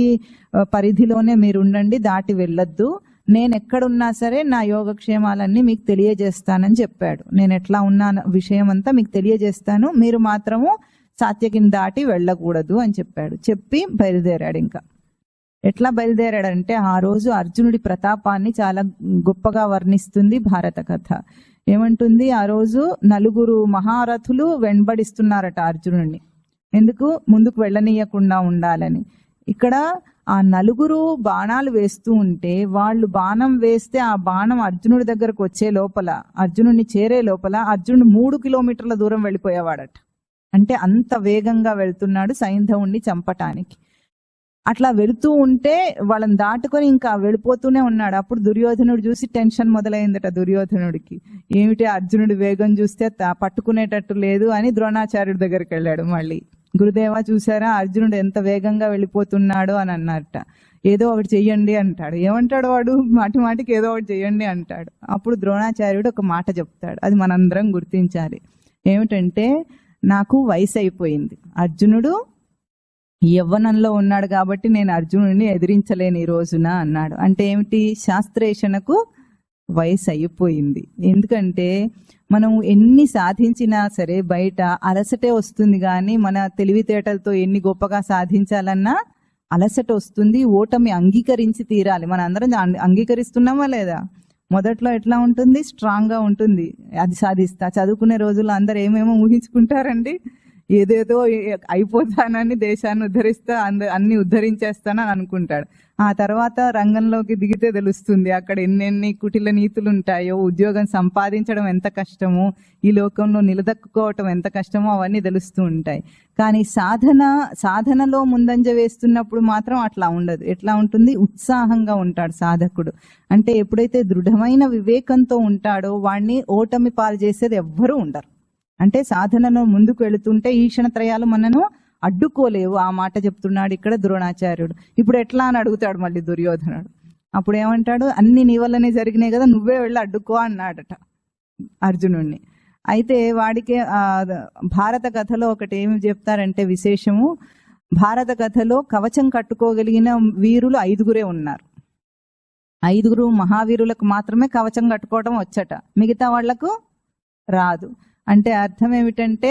పరిధిలోనే మీరు ఉండండి, దాటి వెళ్ళొద్దు, నేను ఎక్కడున్నా సరే నా యోగక్షేమాలన్నీ మీకు తెలియజేస్తానని చెప్పాడు. నేను ఎట్లా ఉన్నా విషయం అంతా మీకు తెలియజేస్తాను, మీరు మాత్రము సాత్యకిని దాటి వెళ్ళకూడదు అని చెప్పాడు. చెప్పి బయలుదేరాడు. ఇంకా ఎట్లా బయలుదేరాడంటే ఆ రోజు అర్జునుడి ప్రతాపాన్ని చాలా గొప్పగా వర్ణిస్తుంది భారత కథ. ఏమంటుంది, ఆ రోజు 4 మహారథులు వెంబడిస్తున్నారట అర్జునుడిని. ఎందుకు, ముందుకు వెళ్ళనీయకుండా ఉండాలని. ఇక్కడ ఆ 4 బాణాలు వేస్తూ ఉంటే వాళ్ళు బాణం వేస్తే ఆ బాణం అర్జునుడి దగ్గరకు వచ్చే లోపల, అర్జునుడిని చేరే లోపల అర్జునుడు 3 కిలోమీటర్ల దూరం వెళ్ళిపోయేవాడట. అంటే అంత వేగంగా వెళ్తున్నాడు సైంధవుణ్ణి చంపటానికి. అట్లా వెళుతూ ఉంటే వాళ్ళని దాటుకొని ఇంకా వెళ్ళిపోతూనే ఉన్నాడు. అప్పుడు దుర్యోధనుడు చూసి టెన్షన్ మొదలైందట దుర్యోధనుడికి. ఏమిటి, అర్జునుడి వేగం చూస్తే పట్టుకునేటట్టు లేదు అని ద్రోణాచార్యుడి దగ్గరికి వెళ్ళాడు. మళ్ళీ గురుదేవ చూసారా అర్జునుడు ఎంత వేగంగా వెళ్ళిపోతున్నాడో అని అన్నారట. ఏదో ఒకటి చెయ్యండి అంటాడు. ఏమంటాడు వాడు, మాటికి ఏదో ఒకటి చెయ్యండి అంటాడు. అప్పుడు ద్రోణాచార్యుడు ఒక మాట చెప్తాడు, అది మనందరం గుర్తించాలి. ఏమిటంటే, నాకు వయసు అయిపోయింది, అర్జునుడు యవ్వనంలో ఉన్నాడు కాబట్టి నేను అర్జునుడిని ఎదిరించలేను ఈ రోజున అన్నాడు. అంటే ఏమిటి, శాస్త్రేషణకు వయసు అయిపోయింది. ఎందుకంటే మనం ఎన్ని సాధించినా సరే బయట అలసటే వస్తుంది, కానీ మన తెలివితేటలతో ఎన్ని గొప్పగా సాధించాలన్నా అలసట వస్తుంది, ఓటమి అంగీకరించి తీరాలి. మన అందరం అంగీకరిస్తున్నామా లేదా? మొదట్లో ఎట్లా ఉంటుంది? స్ట్రాంగ్ గా ఉంటుంది, అది సాధిస్తా. చదువుకునే రోజుల్లో అందరు ఏమేమో ఊహించుకుంటారండి, ఏదేదో అయిపోతానని, దేశాన్ని ఉద్ధరిస్తా, అన్ని ఉద్ధరించేస్తానని అనుకుంటాడు. ఆ తర్వాత రంగంలోకి దిగితే తెలుస్తుంది అక్కడ ఎన్నెన్ని కుటిల నీతులు ఉంటాయో, ఉద్యోగం సంపాదించడం ఎంత కష్టమో, ఈ లోకంలో నిలదొక్కుకోవటం ఎంత కష్టమో అవన్నీ తెలుస్తూ ఉంటాయి. కానీ సాధనలో ముందంజ వేస్తున్నప్పుడు మాత్రం అట్లా ఉండదు. ఎట్లా ఉంటుంది? ఉత్సాహంగా ఉంటాడు సాధకుడు. అంటే ఎప్పుడైతే దృఢమైన వివేకంతో ఉంటాడో వాడిని ఓటమి పాలు చేసేది ఎవ్వరూ ఉండరు. అంటే సాధనలో ముందుకు వెళుతుంటే ఈ క్షణత్రయాలు మనను అడ్డుకోలేవు. ఆ మాట చెప్తున్నాడు ఇక్కడ ద్రోణాచార్యుడు. ఇప్పుడు ఎట్లా అని అడుగుతాడు మళ్ళీ దుర్యోధనుడు. అప్పుడు ఏమంటాడు? అన్ని నీ వల్లనే జరిగినాయి కదా, నువ్వే వెళ్ళి అడ్డుకో అన్నాడట అర్జునుడిని. అయితే వాడికి భారత కథలో ఒకటి ఏమి చెప్తారంటే విశేషము, భారత కథలో కవచం కట్టుకోగలిగిన వీరులు 5 ఉన్నారు. 5 మహావీరులకు మాత్రమే కవచం కట్టుకోవడం వచ్చట, మిగతా వాళ్లకు రాదు. అంటే అర్థం ఏమిటంటే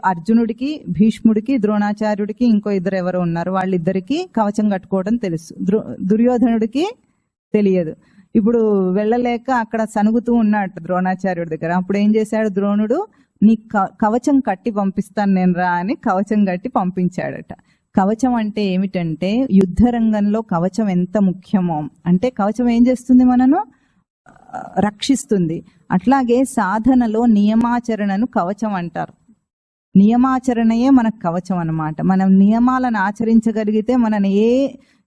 అర్జునుడికి, భీష్ముడికి, ద్రోణాచార్యుడికి, ఇంకో 2 ఎవరో ఉన్నారు, వాళ్ళిద్దరికి కవచం కట్టుకోవడం తెలుసు, దుర్యోధనుడికి తెలియదు. ఇప్పుడు వెళ్ళలేక అక్కడ సనుగుతూ ఉన్నాడు ద్రోణాచార్యుడి దగ్గర. అప్పుడు ఏం చేశాడు ద్రోణుడు? నీ కవచం కట్టి పంపిస్తాను నేను రా అని కవచం కట్టి పంపించాడట. కవచం అంటే ఏమిటంటే యుద్ధ రంగంలో కవచం ఎంత ముఖ్యమో, అంటే కవచం ఏం చేస్తుంది? మనను రక్షిస్తుంది. అట్లాగే సాధనలో నియమాచరణను కవచం అంటారు. నియమాచరణయే మనకు కవచం అన్నమాట. మనం నియమాలను ఆచరించగలిగితే మనని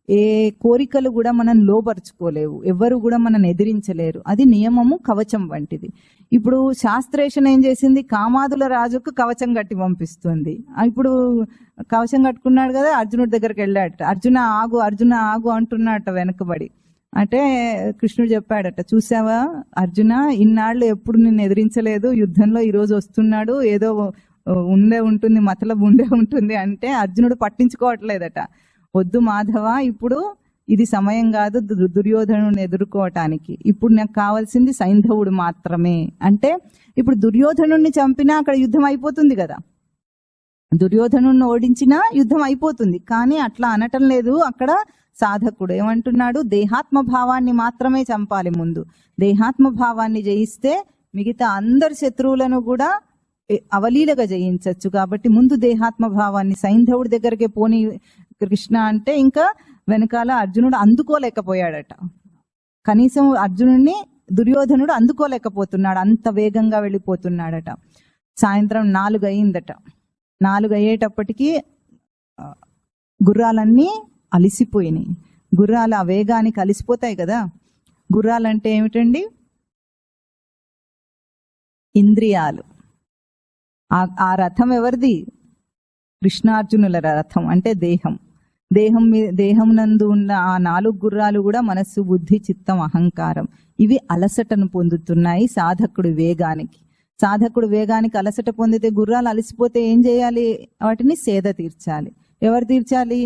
ఏ కోరికలు కూడా మనం లోపరుచుకోలేవు, ఎవరు కూడా మనం ఎదిరించలేరు. అది నియమము, కవచం వంటిది. ఇప్పుడు శాస్త్రేషన్ ఏం చేసింది? కామాదుల రాజుకు కవచం కట్టి పంపిస్తుంది. ఇప్పుడు కవచం కట్టుకున్నాడు కదా, అర్జునుడి దగ్గరికి వెళ్ళాడట. అర్జున ఆగు, అర్జున ఆగు అంటున్నాడట వెనకబడి. అంటే కృష్ణుడు చెప్పాడట, చూసావా అర్జున, ఇన్నాళ్ళు ఎప్పుడు నిన్ను ఎదిరించలేదు, యుద్ధంలో ఈరోజు వస్తున్నాడు, ఏదో ఉంటుంది, మతలబు ఉండే ఉంటుంది అంటే అర్జునుడు పట్టించుకోవట్లేదట. వద్దు మాధవ, ఇప్పుడు ఇది సమయం కాదు దుర్యోధనుడిని ఎదుర్కోవటానికి, ఇప్పుడు నాకు కావాల్సింది సైంధవుడు మాత్రమే. అంటే ఇప్పుడు దుర్యోధనుడిని చంపినా అక్కడ యుద్ధం అయిపోతుంది కదా, దుర్యోధనుడిని ఓడించినా యుద్ధం అయిపోతుంది. కానీ అట్లా అనటం లేదు అక్కడ సాధకుడు. ఏమంటున్నాడు? దేహాత్మ భావాన్ని మాత్రమే చంపాలి ముందు. దేహాత్మ భావాన్ని జయిస్తే మిగతా అందరి శత్రువులను కూడా అవలీలగా జయించవచ్చు. కాబట్టి ముందు దేహాత్మ భావాన్ని, సైంధవుడి దగ్గరికి పోని కృష్ణ అంటే ఇంకా వెనకాల అర్జునుడు అందుకోలేకపోయాడట. కనీసం అర్జునుడిని దుర్యోధనుడు అందుకోలేకపోతున్నాడు, అంత వేగంగా వెళ్ళిపోతున్నాడట. సాయంత్రం 4 అయిందట. 4 అయ్యేటప్పటికీ గుర్రాలన్నీ అలిసిపోయినాయి. గుర్రాలు ఆ వేగానికి అలిసిపోతాయి కదా. గుర్రాలంటే ఏమిటండి? ఇంద్రియాలు. ఆ రథం ఎవరిది? కృష్ణార్జునుల రథం. అంటే దేహం నందు ఉన్న ఆ 4 గుర్రాలు కూడా మనస్సు, బుద్ధి, చిత్తం, అహంకారం, ఇవి అలసటను పొందుతున్నాయి సాధకుడి వేగానికి. సాధకుడు వేగానికి అలసట పొందితే, గుర్రాలు అలసిపోతే ఏం చేయాలి? వాటిని సేద తీర్చాలి. ఎవరు తీర్చాలి?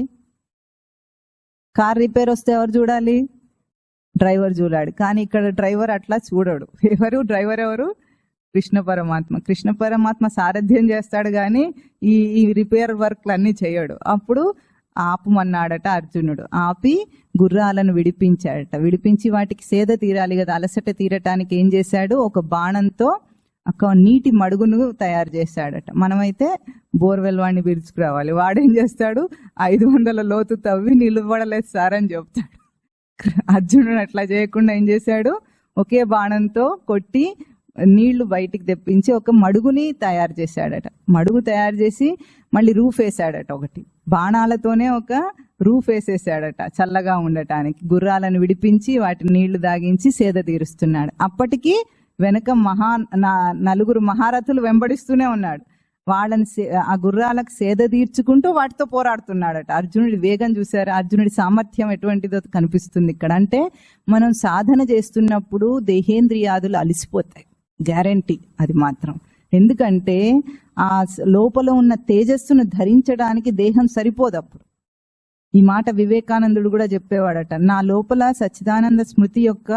కార్ రిపేర్ వస్తే ఎవరు చూడాలి? డ్రైవర్ చూడాలి. కానీ ఇక్కడ డ్రైవర్ అట్లా చూడడు. డ్రైవర్ ఎవరు? కృష్ణ పరమాత్మ. కృష్ణ పరమాత్మ సారథ్యం చేస్తాడు కానీ ఈ రిపేర్ వర్క్లు అన్ని చేయడు. అప్పుడు ఆపమన్నాడట అర్జునుడు. ఆపి గుర్రాలను విడిపించాడట. విడిపించి వాటికి సేద తీరాలి కదా, అలసట తీరటానికి ఏం చేశాడు? ఒక బాణంతో ఒక నీటి మడుగును తయారు చేశాడట. మనమైతే బోర్వెల్ వాడిని పిలుచుకురావాలి, వాడేం చేస్తాడు? 500 లోతు తవ్వి నిలబడలేదు సార్ అని చెప్తాడు. అర్జునుడు అట్లా చేయకుండా ఏం చేశాడు? ఒకే బాణంతో కొట్టి నీళ్లు బయటికి తెప్పించి ఒక మడుగుని తయారు చేశాడట. మడుగు తయారు చేసి మళ్ళీ రూఫ్ వేసాడట. ఒకటి బాణాలతోనే ఒక రూఫ్ వేసేసాడట చల్లగా ఉండటానికి. గుర్రాలను విడిపించి వాటి నీళ్లు దాగించి సేద తీరుస్తున్నాడు. అప్పటికి వెనక 4 మహారథులు వెంబడిస్తూనే ఉన్నాడు. వాళ్ళని ఆ గుర్రాలకు సేద తీర్చుకుంటూ వాటితో పోరాడుతున్నాడట. అర్జునుడి వేగం చూసారు, అర్జునుడి సామర్థ్యం ఎటువంటిదో కనిపిస్తుంది ఇక్కడ. అంటే మనం సాధన చేస్తున్నప్పుడు దేహేంద్రియాదులు అలిసిపోతాయి, గ్యారంటీ అది మాత్రం. ఎందుకంటే ఆ లోపల ఉన్న తేజస్సును ధరించడానికి దేహం సరిపోదు. అప్పుడు ఈ మాట వివేకానందుడు కూడా చెప్పేవాడట, నా లోపల సచ్చిదానంద స్మృతి యొక్క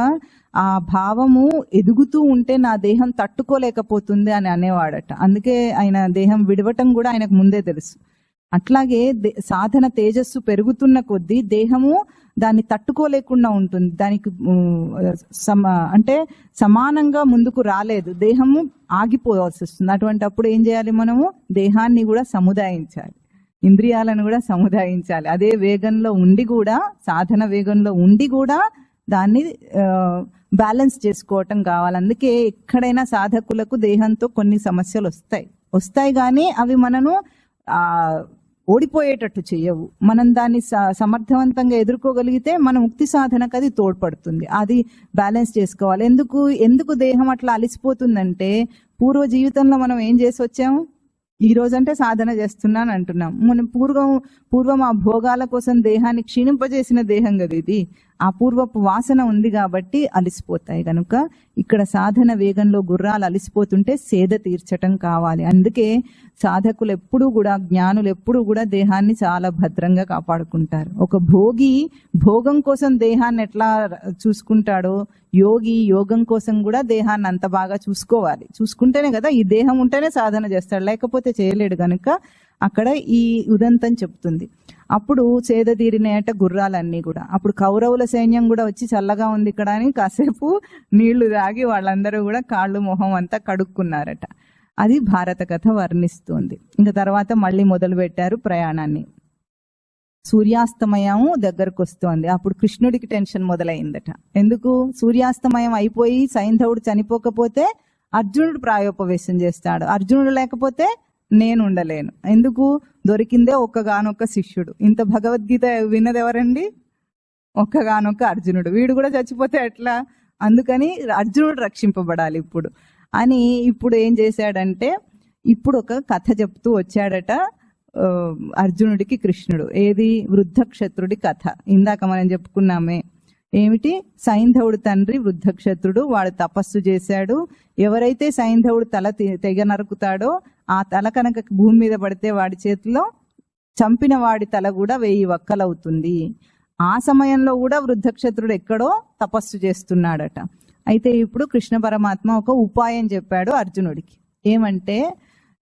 ఆ భావము ఎదుగుతూ ఉంటే నా దేహం తట్టుకోలేకపోతుంది అని అనేవాడట. అందుకే ఆయన దేహం విడవటం కూడా ఆయనకు ముందే తెలుసు. అట్లాగే సాధన తేజస్సు పెరుగుతున్న కొద్దీ దేహము దాన్ని తట్టుకోలేకుండా ఉంటుంది. దానికి అంటే సమానంగా ముందుకు రాలేదు, దేహము ఆగిపోవాల్సి వస్తుంది. అటువంటి అప్పుడు ఏం చేయాలి, మనము దేహాన్ని కూడా సముదాయించాలి, ఇంద్రియాలను కూడా సముదాయించాలి. అదే వేగంలో ఉండి కూడా, సాధన వేగంలో ఉండి కూడా దాన్ని బ్యాలెన్స్ చేసుకోవటం కావాలి. అందుకే ఎక్కడైనా సాధకులకు దేహంతో కొన్ని సమస్యలు వస్తాయి కానీ అవి మనను ఓడిపోయేటట్టు చెయ్యవు. మనం దాన్ని సమర్థవంతంగా ఎదుర్కోగలిగితే మన ముక్తి సాధనకు అది తోడ్పడుతుంది. అది బ్యాలెన్స్ చేసుకోవాలి. ఎందుకు దేహం అట్లా అలసిపోతుందంటే, పూర్వ జీవితంలో మనం ఏం చేసి వచ్చాము, ఈ రోజంటే సాధన చేస్తున్నాను అంటున్నాం. మనం పూర్వం ఆ భోగాల కోసం దేహాన్ని క్షీణింపజేసిన దేహం కదా ఇది. ఆ పూర్వపు వాసన ఉంది కాబట్టి అలిసిపోతాయి. కనుక ఇక్కడ సాధన వేగంలో గుర్రాలు అలిసిపోతుంటే సేద తీర్చటం కావాలి. అందుకే సాధకులు ఎప్పుడూ కూడా, జ్ఞానులు ఎప్పుడూ కూడా దేహాన్ని చాలా భద్రంగా కాపాడుకుంటారు. ఒక భోగి భోగం కోసం దేహాన్ని ఎట్లా చూసుకుంటాడో, యోగి యోగం కోసం కూడా దేహాన్ని అంత బాగా చూసుకోవాలి. చూసుకుంటేనే కదా, ఈ దేహం ఉంటేనే సాధన చేస్తాడు, లేకపోతే చేయలేడు. కనుక అక్కడ ఈ ఉదంతం చెప్తుంది. అప్పుడు సేదతీరినాయట గుర్రాలన్నీ కూడా. అప్పుడు కౌరవుల సైన్యం కూడా వచ్చి చల్లగా ఉంది ఇక్కడ అని కాసేపు నీళ్లు తాగి వాళ్ళందరూ కూడా కాళ్ళు మొహం అంతా కడుక్కున్నారట. అది భారత కథ వర్ణిస్తుంది. ఇంకా తర్వాత మళ్ళీ మొదలు పెట్టారు ప్రయాణాన్ని. సూర్యాస్తమయం దగ్గరకు వస్తోంది. అప్పుడు కృష్ణుడికి టెన్షన్ మొదలైందట. ఎందుకు, సూర్యాస్తమయం అయిపోయి సైంధవుడు చనిపోకపోతే అర్జునుడు ప్రాయోపవేశం చేస్తాడు, అర్జునుడు లేకపోతే నేను ఉండలేను. ఎందుకు, దొరికిందే ఒక్కగానొక్క శిష్యుడు. ఇంత భగవద్గీత విన్నది ఎవరండి, ఒక్కగానొక్క అర్జునుడు. వీడు కూడా చచ్చిపోతే ఎట్లా, అందుకని అర్జునుడు రక్షింపబడాలి ఇప్పుడు అని. ఇప్పుడు ఏం చేశాడంటే, ఇప్పుడు ఒక కథ చెప్తూ వచ్చాడట అర్జునుడికి కృష్ణుడు. ఏది, వృద్ధక్షత్రుడి కథ. ఇందాక మనం చెప్పుకున్నామే, ఏమిటి, సైంధవుడు తండ్రి వృద్ధక్షత్రుడు, వాడు తపస్సు చేశాడు. ఎవరైతే సైంధవుడు తల తెగ నరుకుతాడో ఆ తల కనుక భూమి మీద పడితే వాడి చేతిలో చంపిన వాడి తల కూడా 1000 వక్కలవుతుంది. ఆ సమయంలో కూడా వృద్ధక్షత్రుడు ఎక్కడో తపస్సు చేస్తున్నాడట. అయితే ఇప్పుడు కృష్ణ పరమాత్మ ఒక ఉపాయం చెప్పాడు అర్జునుడికి. ఏమంటే,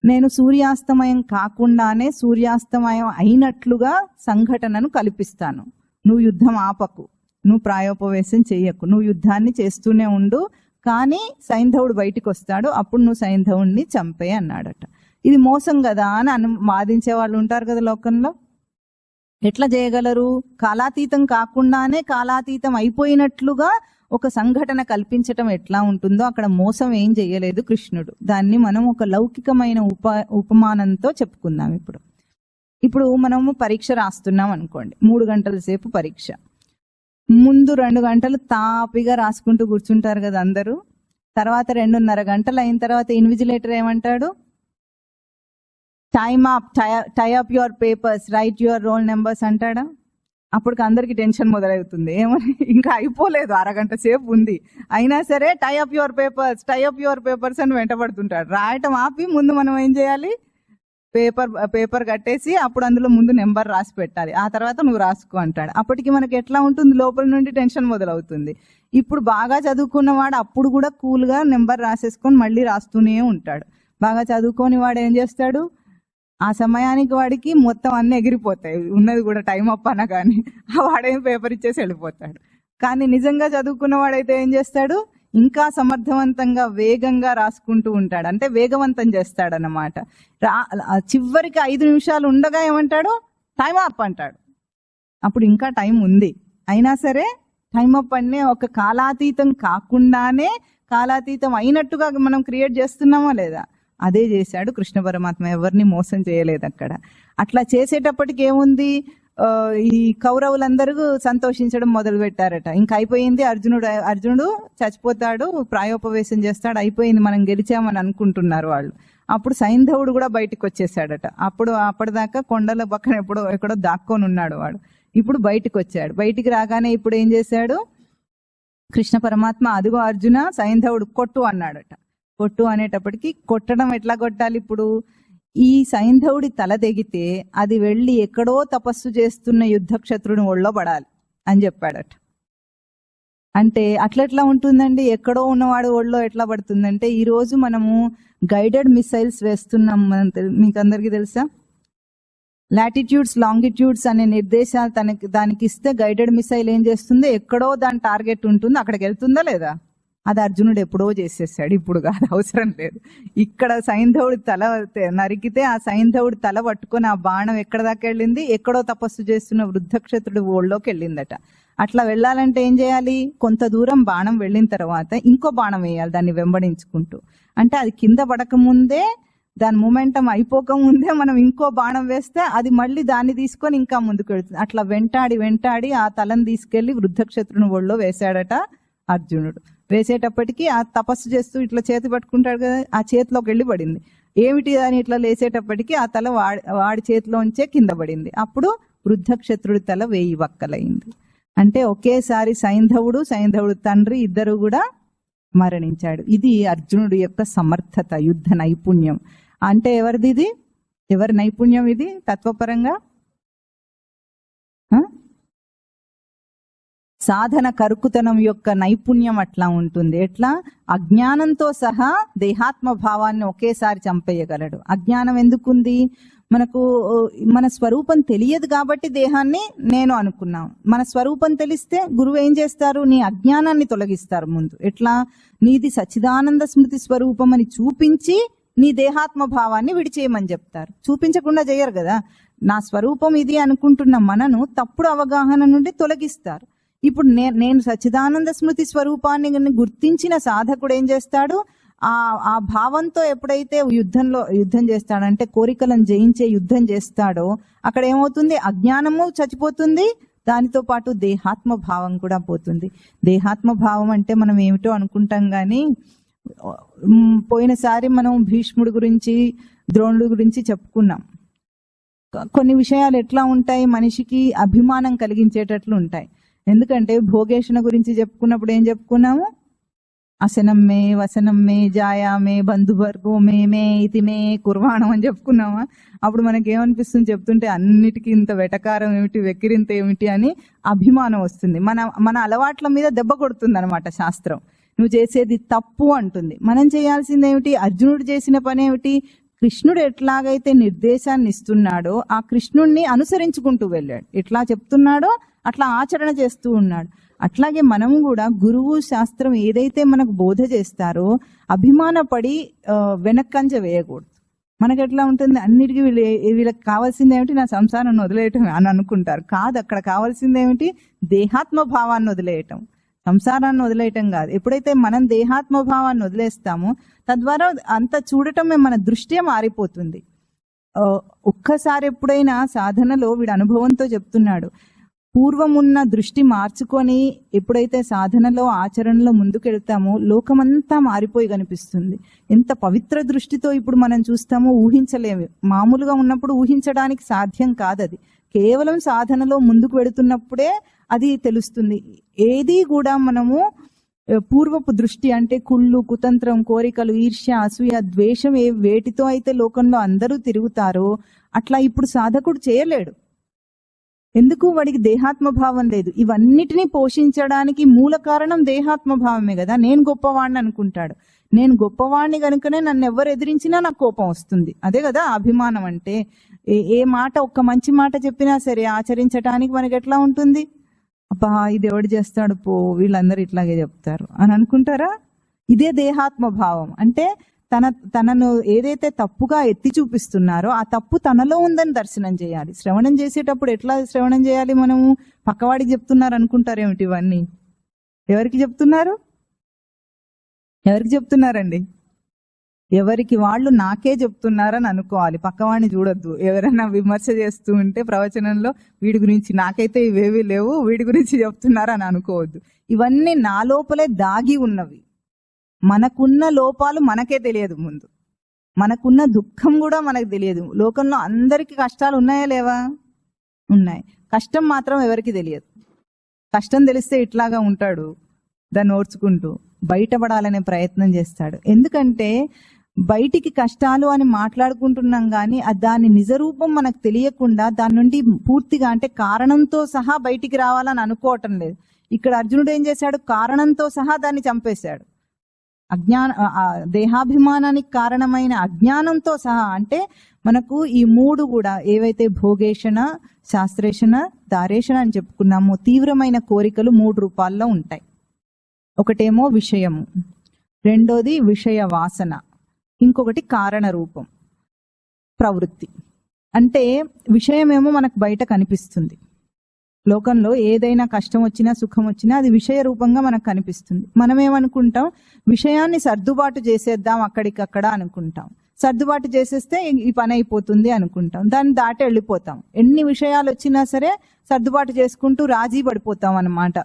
నేను సూర్యాస్తమయం కాకుండానే సూర్యాస్తమయం అయినట్లుగా సంఘటనను కల్పిస్తాను. నువ్వు యుద్ధం ఆపకు, నువ్వు ప్రాయోపవేశం చెయ్యకు, నువ్వు యుద్ధాన్ని చేస్తూనే ఉండు, కానీ సైంధవుడు బయటికి వస్తాడు, అప్పుడు నువ్వు సైంధవుడిని చంపే అన్నాడట. ఇది మోసం కదా అని వాదించే వాళ్ళు ఉంటారు కదా లోకంలో. ఎట్లా చేయగలరు, కాలాతీతం కాకుండానే కాలాతీతం అయిపోయినట్లుగా ఒక సంఘటన కల్పించటం ఎట్లా ఉంటుందో అక్కడ మోసం ఏం చేయలేదు కృష్ణుడు. దాన్ని మనం ఒక లౌకికమైన ఉపమానంతో చెప్పుకుందాం. ఇప్పుడు మనము పరీక్ష రాస్తున్నాం అనుకోండి, 3 గంటల సేపు పరీక్ష. ముందు 2 గంటలు తాపిగా రాసుకుంటూ కూర్చుంటారు కదా అందరూ. తర్వాత 2.5 గంటలు అయిన తర్వాత ఇన్విజిలేటర్ ఏమంటాడు, time up, tie up your papers, write your roll numbers అంటాడా. అప్పటికి అందరికి టెన్షన్ మొదలవుతుంది. ఏమని, ఇంకా అయిపోలేదు, 1/2 గంట సేపు ఉంది, అయినా సరే tie up your papers, tie up your papers అని వెంటబడుతుంటాడు. రాయటం ఆపి ముందు మనం ఏం చేయాలి, పేపర్ కట్టేసి అప్పుడు అందులో ముందు నెంబర్ రాసి పెట్టాలి, ఆ తర్వాత నువ్వు రాసుకో అంటాడు. అప్పటికి మనకి ఎట్లా ఉంటుంది, లోపల నుండి టెన్షన్ మొదలవుతుంది. ఇప్పుడు బాగా చదువుకున్నవాడు అప్పుడు కూడా కూల్గా నెంబర్ రాసేసుకొని మళ్ళీ రాస్తూనే ఉంటాడు. బాగా చదువుకొని వాడు ఏం చేస్తాడు, ఆ సమయానికి వాడికి మొత్తం అన్ని ఎగిరిపోతాయి, ఉన్నది కూడా టైం అప్ అనగానే వాడేం పేపర్ ఇచ్చేసి వెళ్ళిపోతాడు. కానీ నిజంగా చదువుకున్న వాడైతే ఏం చేస్తాడు, ఇంకా సమర్థవంతంగా వేగంగా రాసుకుంటూ ఉంటాడు, అంటే వేగవంతం చేస్తాడన్నమాట. చివరికి 5 నిమిషాలు ఉండగా ఏమంటాడు, టైం అప్ అంటాడు. అప్పుడు ఇంకా టైం ఉంది, అయినా సరే టైం అప్ అనే ఒక కాలాతీతం కాకుండానే కాలాతీతం అయినట్టుగా మనం క్రియేట్ చేస్తున్నామా లేదా, అదే చేశాడు కృష్ణ పరమాత్మ. ఎవరిని మోసం చేయలేదు అక్కడ. అట్లా చేసేటప్పటికి ఏముంది, ఈ కౌరవులందరూ సంతోషించడం మొదలు పెట్టారట. ఇంకా అయిపోయింది, అర్జునుడు చచ్చిపోతాడు, ప్రాయోపవేశం చేస్తాడు, అయిపోయింది, మనం గెలిచామని అనుకుంటున్నారు వాళ్ళు. అప్పుడు సైంధవుడు కూడా బయటకు వచ్చేసాడట. అప్పటిదాకా కొండల పక్కన ఎక్కడో దాక్కొని ఉన్నాడు వాడు. ఇప్పుడు బయటకు వచ్చాడు. బయటికి రాగానే ఇప్పుడు ఏం చేశాడు కృష్ణ పరమాత్మ, అదిగో అర్జున, సైంధవుడు కొట్టు అన్నాడట. కొట్టు అనేటప్పటికి కొట్టడం ఎట్లా కొట్టాలి, ఇప్పుడు ఈ సైంధవుడి తల తెగితే అది వెళ్ళి ఎక్కడో తపస్సు చేస్తున్న యుద్ధక్షత్రుని ఒళ్ళో పడాలి అని చెప్పాడట. అంటే అట్లెట్లా ఉంటుందండి, ఎక్కడో ఉన్నవాడు ఒళ్ళో ఎట్లా పడుతుందంటే, ఈ రోజు మనము గైడెడ్ మిసైల్స్ వేస్తున్నాం, మీకు అందరికీ తెలుసా. లాటిట్యూడ్స్ లాంగిట్యూడ్స్ అనే నిర్దేశాలు దానికి ఇస్తే గైడెడ్ మిసైల్ ఏం చేస్తుంది, ఎక్కడో దాని టార్గెట్ ఉంటుంది, అక్కడికి వెళ్తుందా లేదా? అది అర్జునుడు ఎప్పుడో చేసేసాడు, ఇప్పుడు కాదు, అవసరం లేదు. ఇక్కడ సైంధవుడి తల నరికితే ఆ సైంధవుడి తల పట్టుకొని ఆ బాణం ఎక్కడ దాకా వెళ్ళింది, ఎక్కడో తపస్సు చేస్తున్న వృద్ధక్షత్రుడి ఓళ్ళలోకి వెళ్ళిందట. అట్లా వెళ్ళాలంటే ఏం చేయాలి, కొంత దూరం బాణం వెళ్ళిన తర్వాత ఇంకో బాణం వేయాలి దాన్ని వెంబడించుకుంటూ. అంటే అది కింద పడక ముందే, దాని మూమెంటం అయిపోక ముందే మనం ఇంకో బాణం వేస్తే అది మళ్ళీ దాన్ని తీసుకొని ఇంకా ముందుకు వెళ్తుంది. అట్లా వెంటాడి ఆ తలను తీసుకెళ్లి వృద్ధక్షత్రుని ఒళ్ళో వేశాడట అర్జునుడు. వేసేటప్పటికి ఆ తపస్సు చేస్తూ ఇట్లా చేతి పట్టుకుంటాడు కదా, ఆ చేతిలోకి వెళ్ళి పడింది. ఏమిటి అని ఇట్లా లేసేటప్పటికి ఆ తల వాడి చేతిలోంచే కింద పడింది. అప్పుడు వృద్ధక్షత్రుడి తల 1000 వక్కలైంది. అంటే ఒకేసారి సైంధవుడు తండ్రి ఇద్దరు కూడా మరణించాడు. ఇది అర్జునుడి యొక్క సమర్థత, యుద్ధ నైపుణ్యం. అంటే ఎవరిది ఇది, ఎవరి నైపుణ్యం ఇది తత్వపరంగా? సాధన కరుకుతనం యొక్క నైపుణ్యం అట్లా ఉంటుంది. ఎట్లా? అజ్ఞానంతో సహా దేహాత్మ భావాన్ని ఒకేసారి చంపేయగలడు. అజ్ఞానం ఎందుకుంది? మనకు మన స్వరూపం తెలియదు కాబట్టి దేహాన్ని నేను అనుకున్నాం. మన స్వరూపం తెలిస్తే గురువు ఏం చేస్తారు, నీ అజ్ఞానాన్ని తొలగిస్తారు ముందు. ఎట్లా? నీది సచ్చిదానంద స్మృతి స్వరూపం అని చూపించి నీ దేహాత్మ భావాన్ని విడిచేయమని చెప్తారు. చూపించకుండా చేయరు కదా. నా స్వరూపం ఇది అనుకుంటున్న మనను తప్పుడు అవగాహన నుండి తొలగిస్తారు. ఇప్పుడు నేను సచ్చిదానంద స్మృతి స్వరూపాన్ని గుర్తించిన సాధకుడు ఏం చేస్తాడు, ఆ భావంతో ఎప్పుడైతే యుద్ధం చేస్తాడంటే కోరికలను జయించే యుద్ధం చేస్తాడో అక్కడ ఏమవుతుంది, అజ్ఞానము చచ్చిపోతుంది, దానితో పాటు దేహాత్మ భావం కూడా పోతుంది. దేహాత్మ భావం అంటే మనం ఏమిటో అనుకుంటాం కానీ, పోయినసారి మనం భీష్ముడి గురించి ద్రోణుడి గురించి చెప్పుకున్నాం. కొన్ని విషయాలు ఎట్లా ఉంటాయి, మనిషికి అభిమానం కలిగించేటట్లు ఉంటాయి. ఎందుకంటే భోగేషణ గురించి చెప్పుకున్నప్పుడు ఏం చెప్పుకున్నాము, అసనం మే వసనం మే జాయామే బంధువర్గో మే ఇది మే కుర్వాణం అని చెప్పుకున్నామా? అప్పుడు మనకి ఏమనిపిస్తుంది చెప్తుంటే, అన్నిటికీ ఇంత వెటకారం ఏమిటి, వెక్కిరింత ఏమిటి అని అభిమానం వస్తుంది. మన అలవాట్ల మీద దెబ్బ కొడుతుంది అనమాట శాస్త్రం. నువ్వు చేసేది తప్పు అంటుంది. మనం చేయాల్సింది ఏమిటి, అర్జునుడు చేసిన పని ఏమిటి, కృష్ణుడు ఎట్లాగైతే నిర్దేశాన్ని ఇస్తున్నాడో ఆ కృష్ణుడిని అనుసరించుకుంటూ వెళ్ళాడు. ఎట్లా చెప్తున్నాడో అట్లా ఆచరణ చేస్తూ ఉన్నాడు. అట్లాగే మనం కూడా గురువు శాస్త్రం ఏదైతే మనకు బోధ చేస్తారో అభిమానపడి వెనక్కంజ వేయకూడదు. మనకు ఎట్లా ఉంటుంది, అన్నిటికీ వీళ్ళకి కావాల్సింది ఏమిటి, నా సంసారాన్ని వదిలేయటం అని అనుకుంటారు. కాదు, అక్కడ కావాల్సింది ఏమిటి, దేహాత్మ భావాన్ని వదిలేయటం, సంసారాన్ని వదిలేయటం కాదు. ఎప్పుడైతే మనం దేహాత్మ భావాన్ని వదిలేస్తామో తద్వారా అంత చూడటమే మన దృష్టి మారిపోతుంది. ఒక్కసారి ఎప్పుడైనా సాధనలో వీడు అనుభవంతో చెప్తున్నాడు, పూర్వమున్న దృష్టి మార్చుకొని ఎప్పుడైతే సాధనలో ఆచరణలో ముందుకెళ్తామో లోకమంతా మారిపోయి కనిపిస్తుంది. ఎంత పవిత్ర దృష్టితో ఇప్పుడు మనం చూస్తామో ఊహించలేము. మామూలుగా ఉన్నప్పుడు ఊహించడానికి సాధ్యం కాదు. అది కేవలం సాధనలో ముందుకు వెళుతున్నప్పుడే అది తెలుస్తుంది. ఏది కూడా మనము పూర్వపు దృష్టి అంటే కుళ్ళు, కుతంత్రం, కోరికలు, ఈర్ష్య, అసూయ, ద్వేషం వేటితో అయితే లోకంలో అందరూ తిరుగుతారో అట్లా ఇప్పుడు సాధకుడు చేయలేడు. ఎందుకు? వాడికి దేహాత్మ భావం లేదు. ఇవన్నిటినీ పోషించడానికి మూల కారణం దేహాత్మ భావమే కదా. నేను గొప్పవాడిని అనుకుంటాడు. నేను గొప్పవాడిని కనుకనే నన్ను ఎవరు ఎదిరించినా నాకు కోపం వస్తుంది. అదే కదా అభిమానం అంటే. ఏ మాట, ఒక్క మంచి మాట చెప్పినా సరే ఆచరించడానికి మనకి ఎట్లా ఉంటుంది, అబ్బా ఇది ఎవడు చేస్తాడు పో, వీళ్ళందరూ ఇట్లాగే చెప్తారు అని అనుకుంటారా? ఇదే దేహాత్మ భావం. అంటే తనను ఏదైతే తప్పుగా ఎత్తి చూపిస్తున్నారో ఆ తప్పు తనలో ఉందని దర్శనం చేయాలి. శ్రవణం చేసేటప్పుడు ఎట్లా శ్రవణం చేయాలి? మనము పక్కవాడికి చెప్తున్నారు అనుకుంటారేమిటి ఇవన్నీ? ఎవరికి చెప్తున్నారు? ఎవరికి చెప్తున్నారండి? ఎవరికి వాళ్ళు నాకే చెప్తున్నారని అనుకోవాలి. పక్కవాడిని చూడొద్దు. ఎవరైనా విమర్శ చేస్తూ ఉంటే ప్రవచనంలో వీడి గురించి నాకైతే ఇవేవి లేవు, వీడి గురించి చెప్తున్నారని అనుకోవద్దు. ఇవన్నీ నా లోపలే దాగి ఉన్నవి. మనకున్న లోపాలు మనకే తెలియదు. ముందు మనకున్న దుఃఖం కూడా మనకు తెలియదు. లోకంలో అందరికీ కష్టాలు ఉన్నాయా లేవా? ఉన్నాయి. కష్టం మాత్రం ఎవరికి తెలియదు. కష్టం తెలిస్తే ఇట్లాగా ఉంటాడు, దాన్ని ఓర్చుకుంటూ బయటపడాలనే ప్రయత్నం చేస్తాడు. ఎందుకంటే బయటికి కష్టాలు అని మాట్లాడుకుంటున్నాం కానీ దాని నిజరూపం మనకు తెలియకుండా దాని నుండి పూర్తిగా అంటే కారణంతో సహా బయటికి రావాలని అనుకోవటం లేదు. ఇక్కడ అర్జునుడు ఏం చేశాడు? కారణంతో సహా దాన్ని చంపేశాడు. దేహాభిమానానికి కారణమైన అజ్ఞానంతో సహా, అంటే మనకు ఈ మూడు కూడా ఏవైతే భోగేషణ, శాస్త్రేషణ, దారేషణ అని చెప్పుకున్నామో తీవ్రమైన కోరికలు 3 రూపాల్లో ఉంటాయి. ఒకటేమో విషయము, రెండోది విషయ వాసన, ఇంకొకటి కారణ రూపం ప్రవృత్తి. అంటే విషయమేమో మనకు బయట కనిపిస్తుంది. లోకంలో ఏదైనా కష్టం వచ్చినా సుఖం వచ్చినా అది విషయ రూపంగా మనకు కనిపిస్తుంది. మనం ఏమనుకుంటాం, విషయాన్ని సర్దుబాటు చేసేద్దాం అక్కడికక్కడ అనుకుంటాం. సర్దుబాటు చేసేస్తే ఈ పని అయిపోతుంది అనుకుంటాం. దాన్ని దాటి వెళ్ళిపోతాం. ఎన్ని విషయాలు వచ్చినా సరే సర్దుబాటు చేసుకుంటూ రాజీ పడిపోతాం అన్నమాట.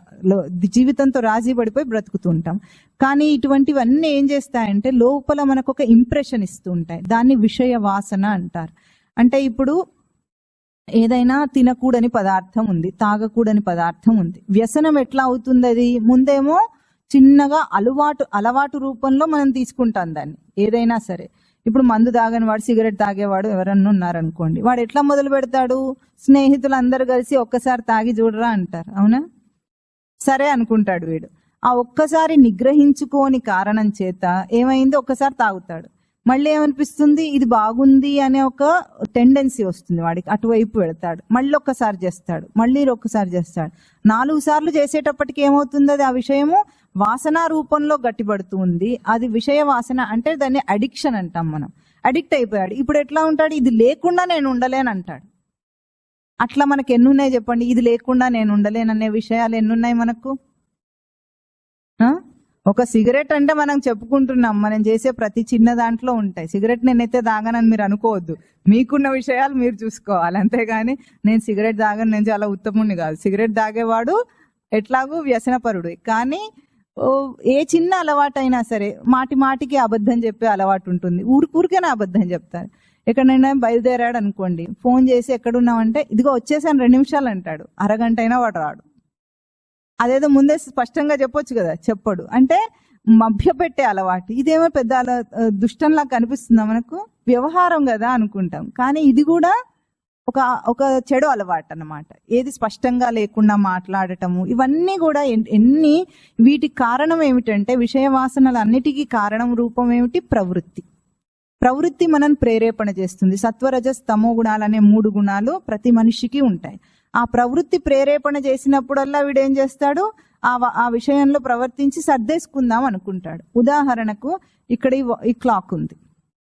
జీవితంతో రాజీ పడిపోయి బ్రతుకుతుంటాం. కానీ ఇటువంటివన్నీ ఏం చేస్తాయంటే లోపల మనకు ఒక ఇంప్రెషన్ ఇస్తూ ఉంటాయి. దాన్ని విషయ వాసన అంటారు. అంటే ఇప్పుడు ఏదైనా తినకూడని పదార్థం ఉంది, తాగకూడని పదార్థం ఉంది. వ్యసనం ఎట్లా అవుతుంది? అది ముందేమో చిన్నగా అలవాటు రూపంలో మనం తీసుకుంటాం దాన్ని. ఏదైనా సరే ఇప్పుడు మందు తాగని వాడు, సిగరెట్ తాగేవాడు ఎవరన్నా ఉన్నారనుకోండి, వాడు ఎట్లా మొదలు పెడతాడు? స్నేహితులు అందరు కలిసి ఒక్కసారి తాగి చూడరా అంటారు, అవునా? సరే అనుకుంటాడు వీడు. ఆ ఒక్కసారి నిగ్రహించుకోని కారణం చేత ఏమైంది, ఒక్కసారి తాగుతాడు. మళ్ళీ ఏమనిపిస్తుంది, ఇది బాగుంది అనే ఒక టెండెన్సీ వస్తుంది వాడికి, అటువైపు వెళతాడు. మళ్ళీ ఒక్కసారి చేస్తాడు, మళ్ళీ ఒక్కసారి చేస్తాడు. 4 సార్లు చేసేటప్పటికి ఏమవుతుంది, అది ఆ విషయము వాసన రూపంలో గట్టిపడుతూ ఉంది. అది విషయ వాసన అంటే దాన్ని అడిక్షన్ అంటాం మనం. అడిక్ట్ అయిపోయాడు. ఇప్పుడు ఎట్లా ఉంటాడు, ఇది లేకుండా నేను ఉండలేను అంటాడు. అట్లా మనకు ఎన్నున్నాయి చెప్పండి, ఇది లేకుండా నేను ఉండలేను అనే విషయాలు ఎన్నున్నాయి మనకు? ఒక సిగరెట్ అంటే మనం చెప్పుకుంటున్నాం, మనం చేసే ప్రతి చిన్న దాంట్లో ఉంటాయి. సిగరెట్ నేనైతే తాగానని మీరు అనుకోవద్దు, మీకున్న విషయాలు మీరు చూసుకోవాలి. అంతేగాని నేను సిగరెట్ తాగను, నేను చాలా ఉత్తముణ్ణి కాదు. సిగరెట్ తాగేవాడు ఎట్లాగూ వ్యసనపరుడు. కానీ ఏ చిన్న అలవాటైనా సరే మాటికి అబద్ధం చెప్పే అలవాటు ఉంటుంది. ఊరికైనా అబద్ధం చెప్తారు. ఎక్కడైనా బయలుదేరాడు అనుకోండి, ఫోన్ చేసి ఎక్కడున్నామంటే ఇదిగో వచ్చేసాను 2 నిమిషాలు అంటాడు. అరగంట అయినా వాడు రాడు. అదేదో ముందే స్పష్టంగా చెప్పొచ్చు కదా, చెప్పడు. అంటే మభ్యపెట్టే అలవాటు. ఇదేమో పెద్ద దుష్టంలా కనిపిస్తుందా మనకు? వ్యవహారం కదా అనుకుంటాం. కానీ ఇది కూడా ఒక చెడు అలవాటు అన్నమాట. ఏది స్పష్టంగా లేకుండా మాట్లాడటము, ఇవన్నీ కూడా ఎన్ని వీటికి కారణం ఏమిటంటే విషయ వాసనలన్నిటికీ కారణం రూపం ఏమిటి? ప్రవృత్తి మనం ప్రేరేపణ చేస్తుంది. సత్వరజస్ తమో గుణాలనే 3 గుణాలు ప్రతి మనిషికి ఉంటాయి. ఆ ప్రవృత్తి ప్రేరేపణ చేసినప్పుడల్లా వీడేం చేస్తాడు, ఆ విషయంలో ప్రవర్తించి సర్దేసుకుందాం అనుకుంటాడు. ఉదాహరణకు ఇక్కడ ఈ క్లాక్ ఉంది,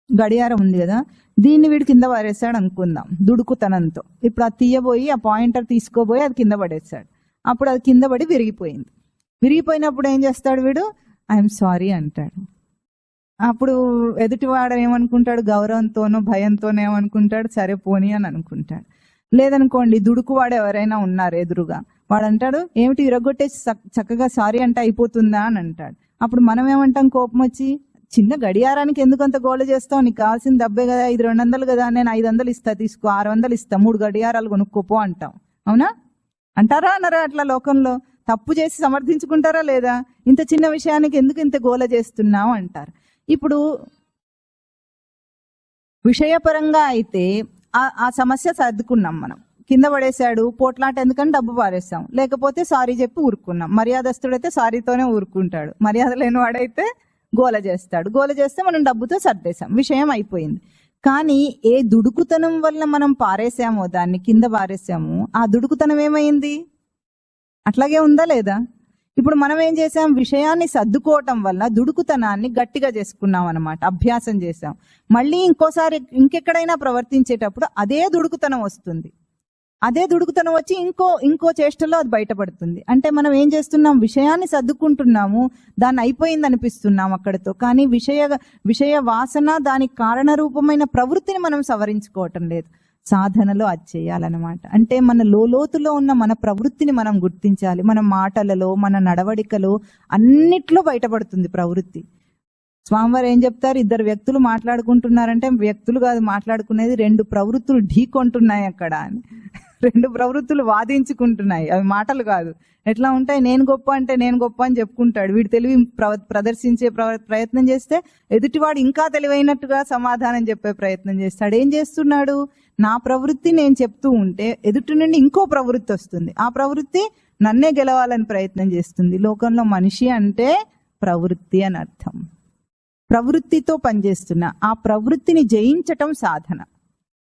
గడియారం ఉంది కదా, దీన్ని వీడు కింద పడేస్తాడు అనుకుందాం దుడుకుతనంతో. ఇప్పుడు అది తీయబోయి ఆ పాయింటర్ తీసుకోబోయి అది కింద పడేస్తాడు. అప్పుడు అది కింద పడి విరిగిపోయింది. విరిగిపోయినప్పుడు ఏం చేస్తాడు వీడు? ఐఎమ్ సారీ అంటాడు. అప్పుడు ఎదుటివాడు ఏమనుకుంటాడు? గౌరవంతోనో భయంతోనో ఏమనుకుంటాడు? సరే పోనీ అని అనుకుంటాడు. లేదనుకోండి, దుడుకువాడు ఎవరైనా ఉన్నారు ఎదురుగా, వాడు అంటాడు ఏమిటి విరగొట్టేసి చక్కగా సారీ అంటే అయిపోతుందా అని అంటాడు. అప్పుడు మనం ఏమంటాం కోపం వచ్చి, చిన్న గడియారానికి ఎందుకు అంత గోల చేస్తావు, నీకు కావాల్సిన డబ్బే కదా, ఇది 200 కదా, నేను 500 ఇస్తా, తీసుకో 600 ఇస్తా, 3 గడియారాలు కొనుక్కోపో అంటాం. అవునా? అంటారా అనరా? అట్లా లోకంలో తప్పు చేసి సమర్థించుకుంటారా లేదా? ఇంత చిన్న విషయానికి ఎందుకు ఇంత గోల చేస్తున్నావు అంటారు. ఇప్పుడు విషయపరంగా అయితే ఆ సమస్య సర్దుకున్నాం మనం. కింద పడేశాడు, పోట్లాట ఎందుకని డబ్బు పారేస్తాం, లేకపోతే సారీ చెప్పి ఊరుకున్నాం. మర్యాదస్తుడైతే సారీతోనే ఊరుకుంటాడు, మర్యాద లేని వాడైతే గోల చేస్తాడు. గోల చేస్తే మనం డబ్బుతో సర్దేశాం, విషయం అయిపోయింది. కానీ ఏ దుడుకుతనం వల్ల మనం పారేసామో, దాన్ని కింద పారేసాము, ఆ దుడుకుతనం ఏమైంది? అట్లాగే ఉందా లేదా? ఇప్పుడు మనం ఏం చేసాం, విషయాన్ని సర్దుకోవటం వల్ల దుడుకుతనాన్ని గట్టిగా చేసుకున్నాం అన్నమాట, అభ్యాసం చేసాం. మళ్ళీ ఇంకోసారి ఇంకెక్కడైనా ప్రవర్తించేటప్పుడు అదే దుడుకుతనం వస్తుంది. అదే దుడుకుతనం వచ్చి ఇంకో చేష్టలో అది బయటపడుతుంది. అంటే మనం ఏం చేస్తున్నాం, విషయాన్ని సర్దుకుంటున్నాము, దాన్ని అయిపోయింది అనిపిస్తున్నాం అక్కడితో. కానీ విషయ వాసన, దానికి కారణ రూపమైన ప్రవృత్తిని మనం సవరించుకోవటం లేదు. సాధనలో అది చేయాలన్నమాట. అంటే మన లోతులో ఉన్న మన ప్రవృత్తిని మనం గుర్తించాలి. మన మాటలలో, మన నడవడికలో అన్నిట్లో బయటపడుతుంది ప్రవృత్తి. స్వామివారు ఏం చెప్తారు, 2 వ్యక్తులు మాట్లాడుకుంటున్నారంటే వ్యక్తులు కాదు మాట్లాడుకునేది, 2 ప్రవృత్తులు ఢీకొంటున్నాయి అక్కడ అని. 2 ప్రవృత్తులు వాదించుకుంటున్నాయి, అవి మాటలు కాదు. ఎట్లా ఉంటాయి, నేను గొప్ప అంటే నేను గొప్ప అని చెప్పుకుంటాడు. వీడు తెలివి ప్రదర్శించే ప్రయత్నం చేస్తే ఎదుటివాడు ఇంకా తెలివైనట్టుగా సమాధానం చెప్పే ప్రయత్నం చేస్తాడు. ఏం చేస్తున్నాడు, నా ప్రవృత్తి నేను చెప్తూ ఉంటే ఎదుటి నుండి ఇంకో ప్రవృత్తి వస్తుంది. ఆ ప్రవృత్తి నన్నే గెలవాలని ప్రయత్నం చేస్తుంది. లోకంలో మనిషి అంటే ప్రవృత్తి అని అర్థం. ప్రవృత్తితో పనిచేస్తున్నా. ఆ ప్రవృత్తిని జయించటం సాధన.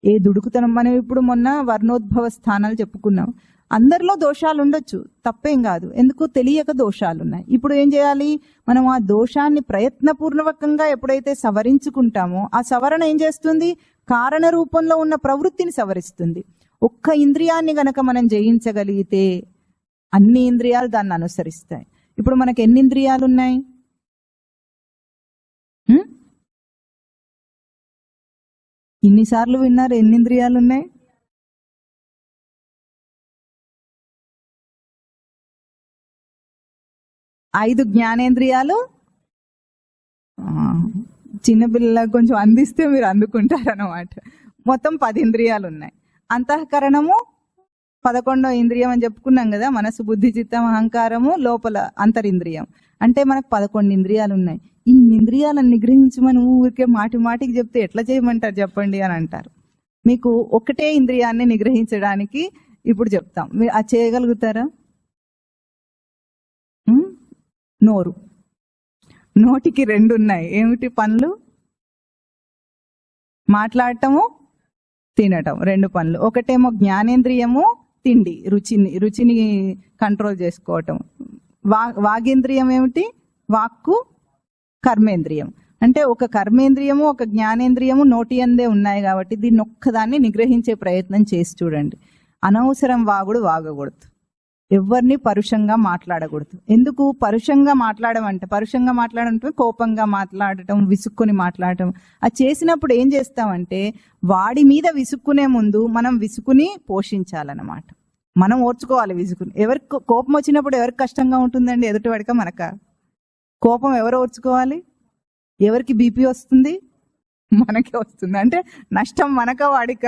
ఏ దుడుకుతనం, మనం ఇప్పుడు మొన్న వర్ణోద్భవ స్థానాలు చెప్పుకున్నాం. అందరిలో దోషాలు ఉండొచ్చు, తప్పేం కాదు, ఎందుకు తెలియక దోషాలు ఉన్నాయి. ఇప్పుడు ఏం చేయాలి, మనం ఆ దోషాన్ని ప్రయత్నపూర్వకంగా ఎప్పుడైతే సవరించుకుంటామో ఆ సవరణ ఏం చేస్తుంది, కారణ రూపంలో ఉన్న ప్రవృత్తిని సవరిస్తుంది. ఒక్క ఇంద్రియాన్ని గనక మనం జయించగలిగితే అన్ని ఇంద్రియాలు దాన్ని అనుసరిస్తాయి. ఇప్పుడు మనకు ఎన్ని ఇంద్రియాలు ఉన్నాయి? ఇన్నిసార్లు విన్నారు, ఎన్ని ఇంద్రియాలు ఉన్నాయి? ఐదు జ్ఞానేంద్రియాలు. చిన్నపిల్లలకు కొంచెం అందిస్తే మీరు అందుకుంటారన్నమాట. మొత్తం 10 ఇంద్రియాలు ఉన్నాయి. అంతఃకరణము 11వ ఇంద్రియం అని చెప్పుకున్నాం కదా. మనసు, బుద్ధి, చిత్తం, అహంకారము లోపల అంతరింద్రియం. అంటే మనకు 11 ఇంద్రియాలు ఉన్నాయి. ఇన్ని ఇంద్రియాలను నిగ్రహించమని ఊరికే మాటికి చెప్తే ఎట్లా చేయమంటారు చెప్పండి అని అంటారు. మీకు ఒకటే ఇంద్రియాన్ని నిగ్రహించడానికి ఇప్పుడు చెప్తాం, మీరు అది చేయగలుగుతారా? నోరు. నోటికి 2 ఉన్నాయి. ఏమిటి పనులు? మాట్లాడటము, తినటం, 2 పనులు. ఒకటేమో జ్ఞానేంద్రియము, తిండి, రుచిని కంట్రోల్ చేసుకోవటం. వాగేంద్రియం ఏమిటి? వాక్కు, కర్మేంద్రియం. అంటే ఒక కర్మేంద్రియము ఒక జ్ఞానేంద్రియము నోటి అందే ఉన్నాయి కాబట్టి దీన్ని ఒక్కదాన్ని నిగ్రహించే ప్రయత్నం చేసి చూడండి. అనవసరం వాగుడు వాగకూడదు, ఎవరిని పరుషంగా మాట్లాడకూడదు. ఎందుకు పరుషంగా మాట్లాడమంటే కోపంగా మాట్లాడటం, విసుక్కుని మాట్లాడటం. అది చేసినప్పుడు ఏం చేస్తామంటే వాడి మీద విసుక్కునే ముందు మనం విసుకుని పోషించాలన్నమాట. మనం ఓర్చుకోవాలి విసుకుని. ఎవరికి కోపం వచ్చినప్పుడు ఎవరికి కష్టంగా ఉంటుందండి? ఎదుటివాడిక మనక? కోపం ఎవరు ఓర్చుకోవాలి? ఎవరికి బీపీ వస్తుంది? మనకే వస్తుంది. అంటే నష్టం మనక వాడిక?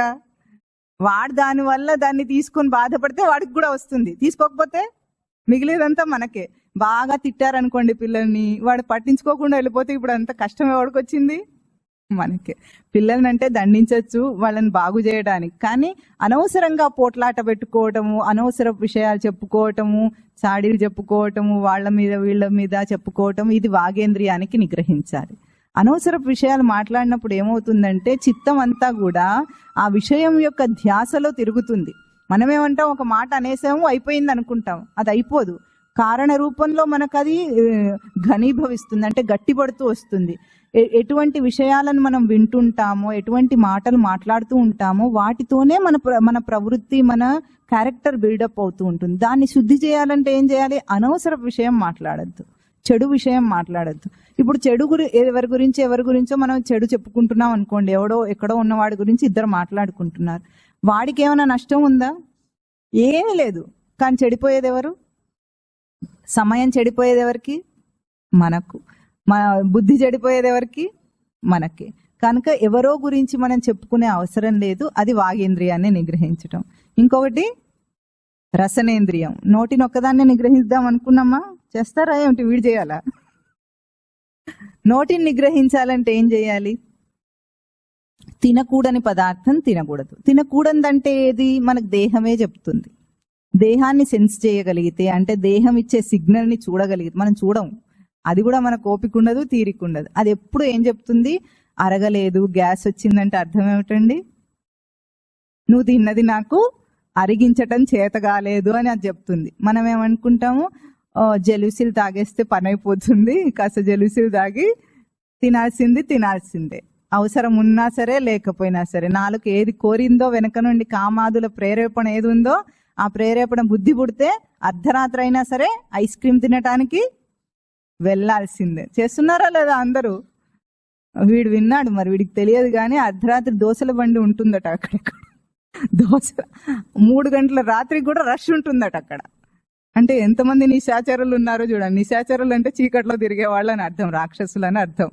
వాడు దానివల్ల దాన్ని తీసుకొని బాధపడితే వాడికి కూడా వస్తుంది, తీసుకోకపోతే మిగిలేదంతా మనకే. బాగా తిట్టారనుకోండి పిల్లల్ని, వాడు పట్టించుకోకుండా వెళ్ళిపోతే ఇప్పుడు అంత కష్టం ఎవరికి వచ్చింది? మనకే. పిల్లల్ని అంటే దండించవచ్చు వాళ్ళని బాగు చేయడానికి, కానీ అనవసరంగా పోట్లాట పెట్టుకోవటము, అనవసర విషయాలు చెప్పుకోవటము, చాడీలు చెప్పుకోవటము, వాళ్ళ మీద వీళ్ళ మీద చెప్పుకోవటం, ఇది వాగేంద్రియానికి నిగ్రహించాలి. అనవసర విషయాలు మాట్లాడినప్పుడు ఏమవుతుందంటే చిత్తం అంతా కూడా ఆ విషయం యొక్క ధ్యాసలో తిరుగుతుంది. మనమేమంటాం, ఒక మాట అనేసాము అయిపోయింది అనుకుంటాం, అది అయిపోదు. కారణ రూపంలో మనకు అది ఘనీభవిస్తుంది, అంటే గట్టిపడుతూ వస్తుంది. ఎటువంటి విషయాలను మనం వింటుంటామో, ఎటువంటి మాటలు మాట్లాడుతూ ఉంటామో వాటితోనే మన ప్రవృత్తి, మన క్యారెక్టర్ బిల్డప్ అవుతూ ఉంటుంది. దాన్ని శుద్ధి చేయాలంటే ఏం చేయాలి? అనవసర విషయం మాట్లాడద్దు, చెడు విషయం మాట్లాడద్దు. ఇప్పుడు చెడు ఎవరి గురించో మనం చెడు చెప్పుకుంటున్నాం అనుకోండి, ఎక్కడో ఉన్నవాడి గురించి ఇద్దరు మాట్లాడుకుంటున్నారు, వాడికి ఏమైనా నష్టం ఉందా? ఏమీ లేదు. కానీ చెడిపోయేది ఎవరు? సమయం చెడిపోయేది ఎవరికి? మనకు. మన బుద్ధి చెడిపోయేది ఎవరికి? మనకి. కనుక ఎవరో గురించి మనం చెప్పుకునే అవసరం లేదు. అది వాగేంద్రియాన్ని నిగ్రహించటం. ఇంకొకటి రసనేంద్రియం. నోటిని ఒక్కదాన్ని నిగ్రహిద్దాం అనుకున్నామా? చేస్తారా ఏమిటి? వీడు చేయాలా? నోటిని నిగ్రహించాలంటే ఏం చేయాలి? తినకూడని పదార్థం తినకూడదు. తినకూడదంటే ఏది? మనకు దేహమే చెప్తుంది. దేహాన్ని సెన్స్ చేయగలిగితే, అంటే దేహం ఇచ్చే సిగ్నల్ని చూడగలిగితే, మనం చూడము, అది కూడా మనకు ఓపిక ఉండదు, తీరిక ఉండదు. అది ఎప్పుడు ఏం చెప్తుంది? అరగలేదు, గ్యాస్ వచ్చిందంటే అర్థం ఏమిటండి? నువ్వు తిన్నది నాకు అరిగించటం చేత కాలేదు అని అది చెప్తుంది. మనం ఏమనుకుంటాము, జెలుసిల్ తాగేస్తే పని అయిపోతుంది, కాస్త జెలుసిల్ తాగి తినాల్సిందే, అవసరం ఉన్నా సరే లేకపోయినా సరే. నాలుగు ఏది కోరిందో, వెనక నుండి కామాదుల ప్రేరేపణ ఏది ఉందో ఆ ప్రేరేపణ బుద్ధి పుడితే అర్ధరాత్రి అయినా సరే ఐస్ క్రీమ్ తినటానికి వెళ్ళాల్సిందే. చేస్తున్నారా లేదా అందరూ? వీడు విన్నాడు, మరి వీడికి తెలియదు కానీ అర్ధరాత్రి దోశల బండి ఉంటుందట అక్కడెక్కడ. దోశ 3 గంటల రాత్రికి కూడా రష్ ఉంటుందట అక్కడ. అంటే ఎంతమంది నిశాచరులు ఉన్నారో చూడండి. నిశాచరులు అంటే చీకట్లో తిరిగే వాళ్ళు అని అర్థం, రాక్షసులు అని అర్థం.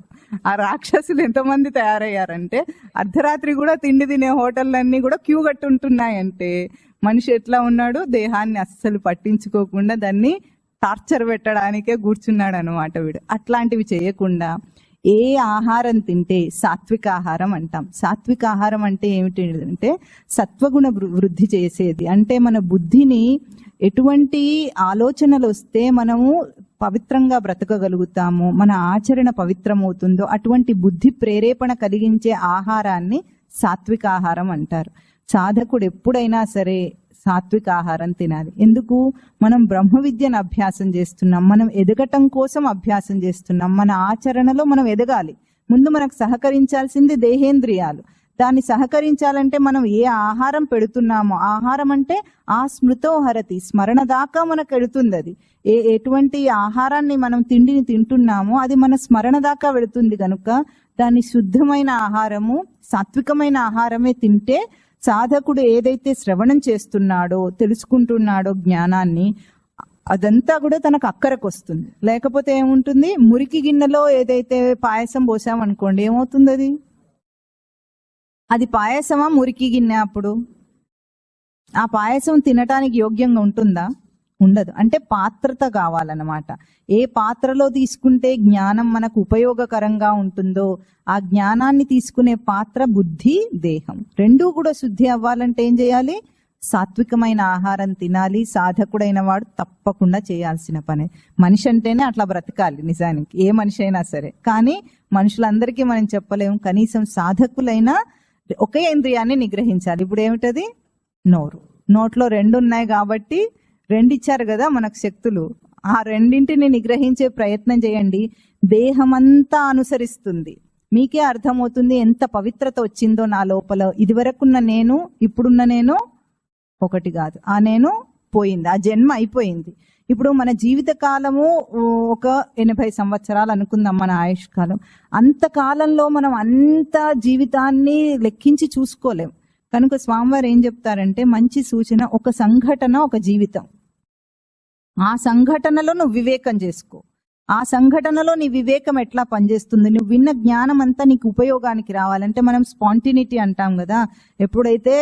ఆ రాక్షసులు ఎంతమంది తయారయ్యారంటే అర్ధరాత్రి కూడా తిండి తినే హోటళ్ళన్నీ కూడా క్యూ కట్టి ఉంటున్నాయంటే మనిషి ఎట్లా ఉన్నాడు? దేహాన్ని అస్సలు పట్టించుకోకుండా దాన్ని టార్చర్ పెట్టడానికే కూర్చున్నాడు అనమాట వీడు. అట్లాంటివి చేయకుండా ఏ ఆహారం తింటే సాత్విక ఆహారం అంటాం. సాత్విక ఆహారం అంటే ఏమిటి అంటే సత్వగుణ వృద్ధి చేసేది. అంటే మన బుద్ధిని ఎటువంటి ఆలోచనలు వస్తే మనము పవిత్రంగా బ్రతకగలుగుతామో, మన ఆచరణ పవిత్రమవుతుందో అటువంటి బుద్ధి ప్రేరేపణ కలిగించే ఆహారాన్ని సాత్విక ఆహారం అంటారు. సాధకుడు ఎప్పుడైనా సరే సాత్విక ఆహారం తినాలి. ఎందుకు? మనం బ్రహ్మ విద్యను అభ్యాసం చేస్తున్నాం, మనం ఎదగటం కోసం అభ్యాసం చేస్తున్నాం. మన ఆచరణలో మనం ఎదగాలి. ముందు మనకు సహకరించాల్సింది దేహేంద్రియాలు. దాన్ని సహకరించాలంటే మనం ఏ ఆహారం పెడుతున్నామో, ఆహారం అంటే ఆ స్మృతో హరతి, స్మరణ దాకా మనకు వెళుతుంది. అది ఎటువంటి ఆహారాన్ని మనం తిండిని తింటున్నామో అది మన స్మరణ దాకా వెళుతుంది. కనుక దాన్ని శుద్ధమైన ఆహారము, సాత్వికమైన ఆహారమే తింటే సాధకుడు ఏదైతే శ్రవణం చేస్తున్నాడో, తెలుసుకుంటున్నాడో జ్ఞానాన్ని, అదంతా కూడా తనకు అక్కరకు వస్తుంది. లేకపోతే ఏముంటుంది? మురికి గిన్నెలో ఏదైతే పాయసం పోసామనుకోండి, ఏమవుతుంది? అది పాయసమా మురికి గిన్నె? అప్పుడు ఆ పాయసం తినటానికి యోగ్యంగా ఉంటుందా? ఉండదు. అంటే పాత్రత కావాలన్నమాట. ఏ పాత్రలో తీసుకుంటే జ్ఞానం మనకు ఉపయోగకరంగా ఉంటుందో ఆ జ్ఞానాన్ని తీసుకునే పాత్ర బుద్ధి, దేహం రెండూ కూడా శుద్ధి అవ్వాలంటే ఏం చేయాలి? సాత్వికమైన ఆహారం తినాలి. సాధకుడైన వాడు తప్పకుండా చేయాల్సిన పని. మనిషి అంటేనే అట్లా బ్రతకాలి నిజానికి, ఏ మనిషి అయినా సరే. కానీ మనుషులందరికీ మనం చెప్పలేము. కనీసం సాధకులైనా ఒకే ఇంద్రియాన్ని నిగ్రహించాలి. ఇప్పుడు ఏమిటది? నోరు. నోట్లో రెండు ఉన్నాయి కాబట్టి, రెండు ఇచ్చారు కదా మనకు శక్తులు, ఆ రెండింటిని నిగ్రహించే ప్రయత్నం చేయండి. దేహమంతా అనుసరిస్తుంది. మీకే అర్థమవుతుంది ఎంత పవిత్రత వచ్చిందో నా లోపల. ఇదివరకున్న నేను, ఇప్పుడున్న నేను ఒకటి కాదు. ఆ నేను పోయింది, ఆ జన్మ అయిపోయింది. ఇప్పుడు మన జీవిత కాలము ఒక 80 సంవత్సరాలు అనుకుందాం మన ఆయుష్కాలం. అంతకాలంలో మనం అంత జీవితాన్ని లెక్కించి చూసుకోలేం. కనుక స్వామివారు ఏం చెప్తారంటే, మంచి సూచన, ఒక సంఘటన ఒక జీవితం. ఆ సంఘటనలో నువ్వు వివేకం చేసుకో. ఆ సంఘటనలో నీ వివేకం ఎట్లా పనిచేస్తుంది, నువ్వు విన్న జ్ఞానం అంతా నీకు ఉపయోగానికి రావాలంటే, మనం స్పాంటినిటీ అంటాం కదా. ఎప్పుడైతే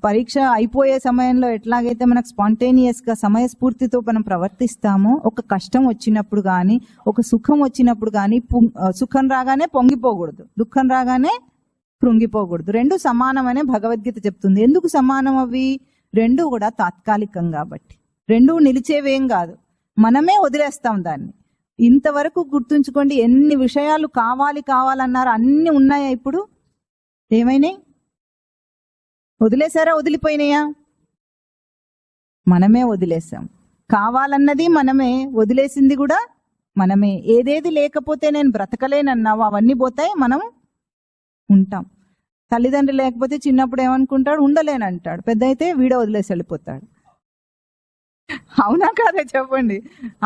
పరీక్ష అయిపోయే సమయంలో ఎట్లాగైతే మనకు స్పాంటేనియస్ గా సమయస్ఫూర్తితో మనం ప్రవర్తిస్తామో, ఒక కష్టం వచ్చినప్పుడు కానీ, ఒక సుఖం వచ్చినప్పుడు కానీ, సుఖం రాగానే పొంగిపోకూడదు, దుఃఖం రాగానే కృంగిపోకూడదు. రెండు సమానమనే భగవద్గీత చెప్తుంది. ఎందుకు సమానం అవి? రెండు కూడా తాత్కాలికం కాబట్టి. రెండు నిలిచేవేం కాదు, మనమే వదిలేస్తాం దాన్ని. ఇంతవరకు గుర్తుంచుకోండి, ఎన్ని విషయాలు కావాలన్నారు, అన్ని ఉన్నాయా? ఇప్పుడు ఏమైనాయి? వదిలేశారా? వదిలిపోయినాయా? మనమే వదిలేసాం. కావాలన్నది మనమే, వదిలేసింది కూడా మనమే. ఏదేది లేకపోతే నేను బ్రతకలేనన్నావు, అవన్నీ పోతాయి, మనం ఉంటాం. తల్లిదండ్రులు లేకపోతే చిన్నప్పుడు ఏమనుకుంటాడు? ఉండలేనంటాడు. పెద్ద అయితే వీడే వదిలేసి వెళ్ళిపోతాడు. అవునా కాదే చెప్పండి?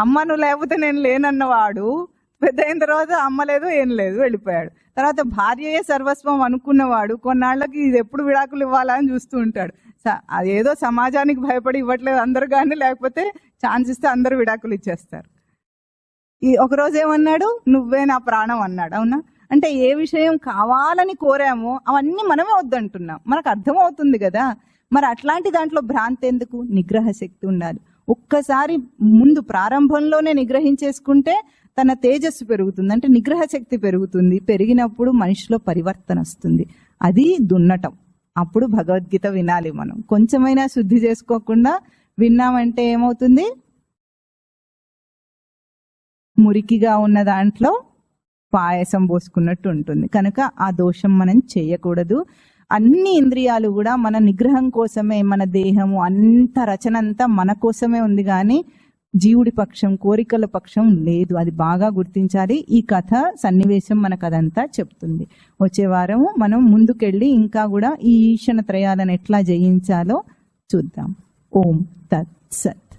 అమ్మ నువ్వు లేకపోతే నేను లేనన్నవాడు పెద్ద అయిన తర్వాత అమ్మ లేదు, ఏం లేదు, వెళ్ళిపోయాడు. తర్వాత భార్యయే సర్వస్వం అనుకున్నవాడు కొన్నాళ్ళకి ఇది ఎప్పుడు విడాకులు ఇవ్వాలా అని చూస్తూ ఉంటాడు. అదేదో సమాజానికి భయపడి ఇవ్వట్లేదు అందరు, కానీ లేకపోతే ఛాన్స్ ఇస్తే అందరు విడాకులు ఇచ్చేస్తారు. ఒకరోజు ఏమన్నాడు? నువ్వే నా ప్రాణం అన్నాడు. అవునా? అంటే ఏ విషయం కావాలని కోరామో అవన్నీ మనమే వద్దంటున్నాం. మనకు అర్థమవుతుంది కదా. మరి అట్లాంటి దాంట్లో భ్రాంతి ఎందుకు? నిగ్రహ శక్తి ఉండాలి. ఒక్కసారి ముందు ప్రారంభంలోనే నిగ్రహించేసుకుంటే తన తేజస్సు పెరుగుతుంది, అంటే నిగ్రహ శక్తి పెరుగుతుంది. పెరిగినప్పుడు మనిషిలో పరివర్తన వస్తుంది. అది దున్నటం. అప్పుడు భగవద్గీత వినాలి మనం. కొంచెమైనా శుద్ధి చేసుకోకుండా విన్నామంటే ఏమవుతుంది? మురికిగా ఉన్న దాంట్లో పాయసం పోసుకున్నట్టు ఉంటుంది. కనుక ఆ దోషం మనం చేయకూడదు. అన్ని ఇంద్రియాలు కూడా మన నిగ్రహం కోసమే, మన దేహము అంత రచన అంతా మన కోసమే ఉంది, కానీ జీవుడి పక్షం, కోరికల పక్షం లేదు. అది బాగా గుర్తించాలి. ఈ కథ సన్నివేశం మనకు అదంతా చెప్తుంది. వచ్చే వారం మనం ముందుకెళ్ళి ఇంకా కూడా ఈ ఈశన త్రయాలను ఎట్లా జయించాలో చూద్దాం. ఓం తత్ సత్.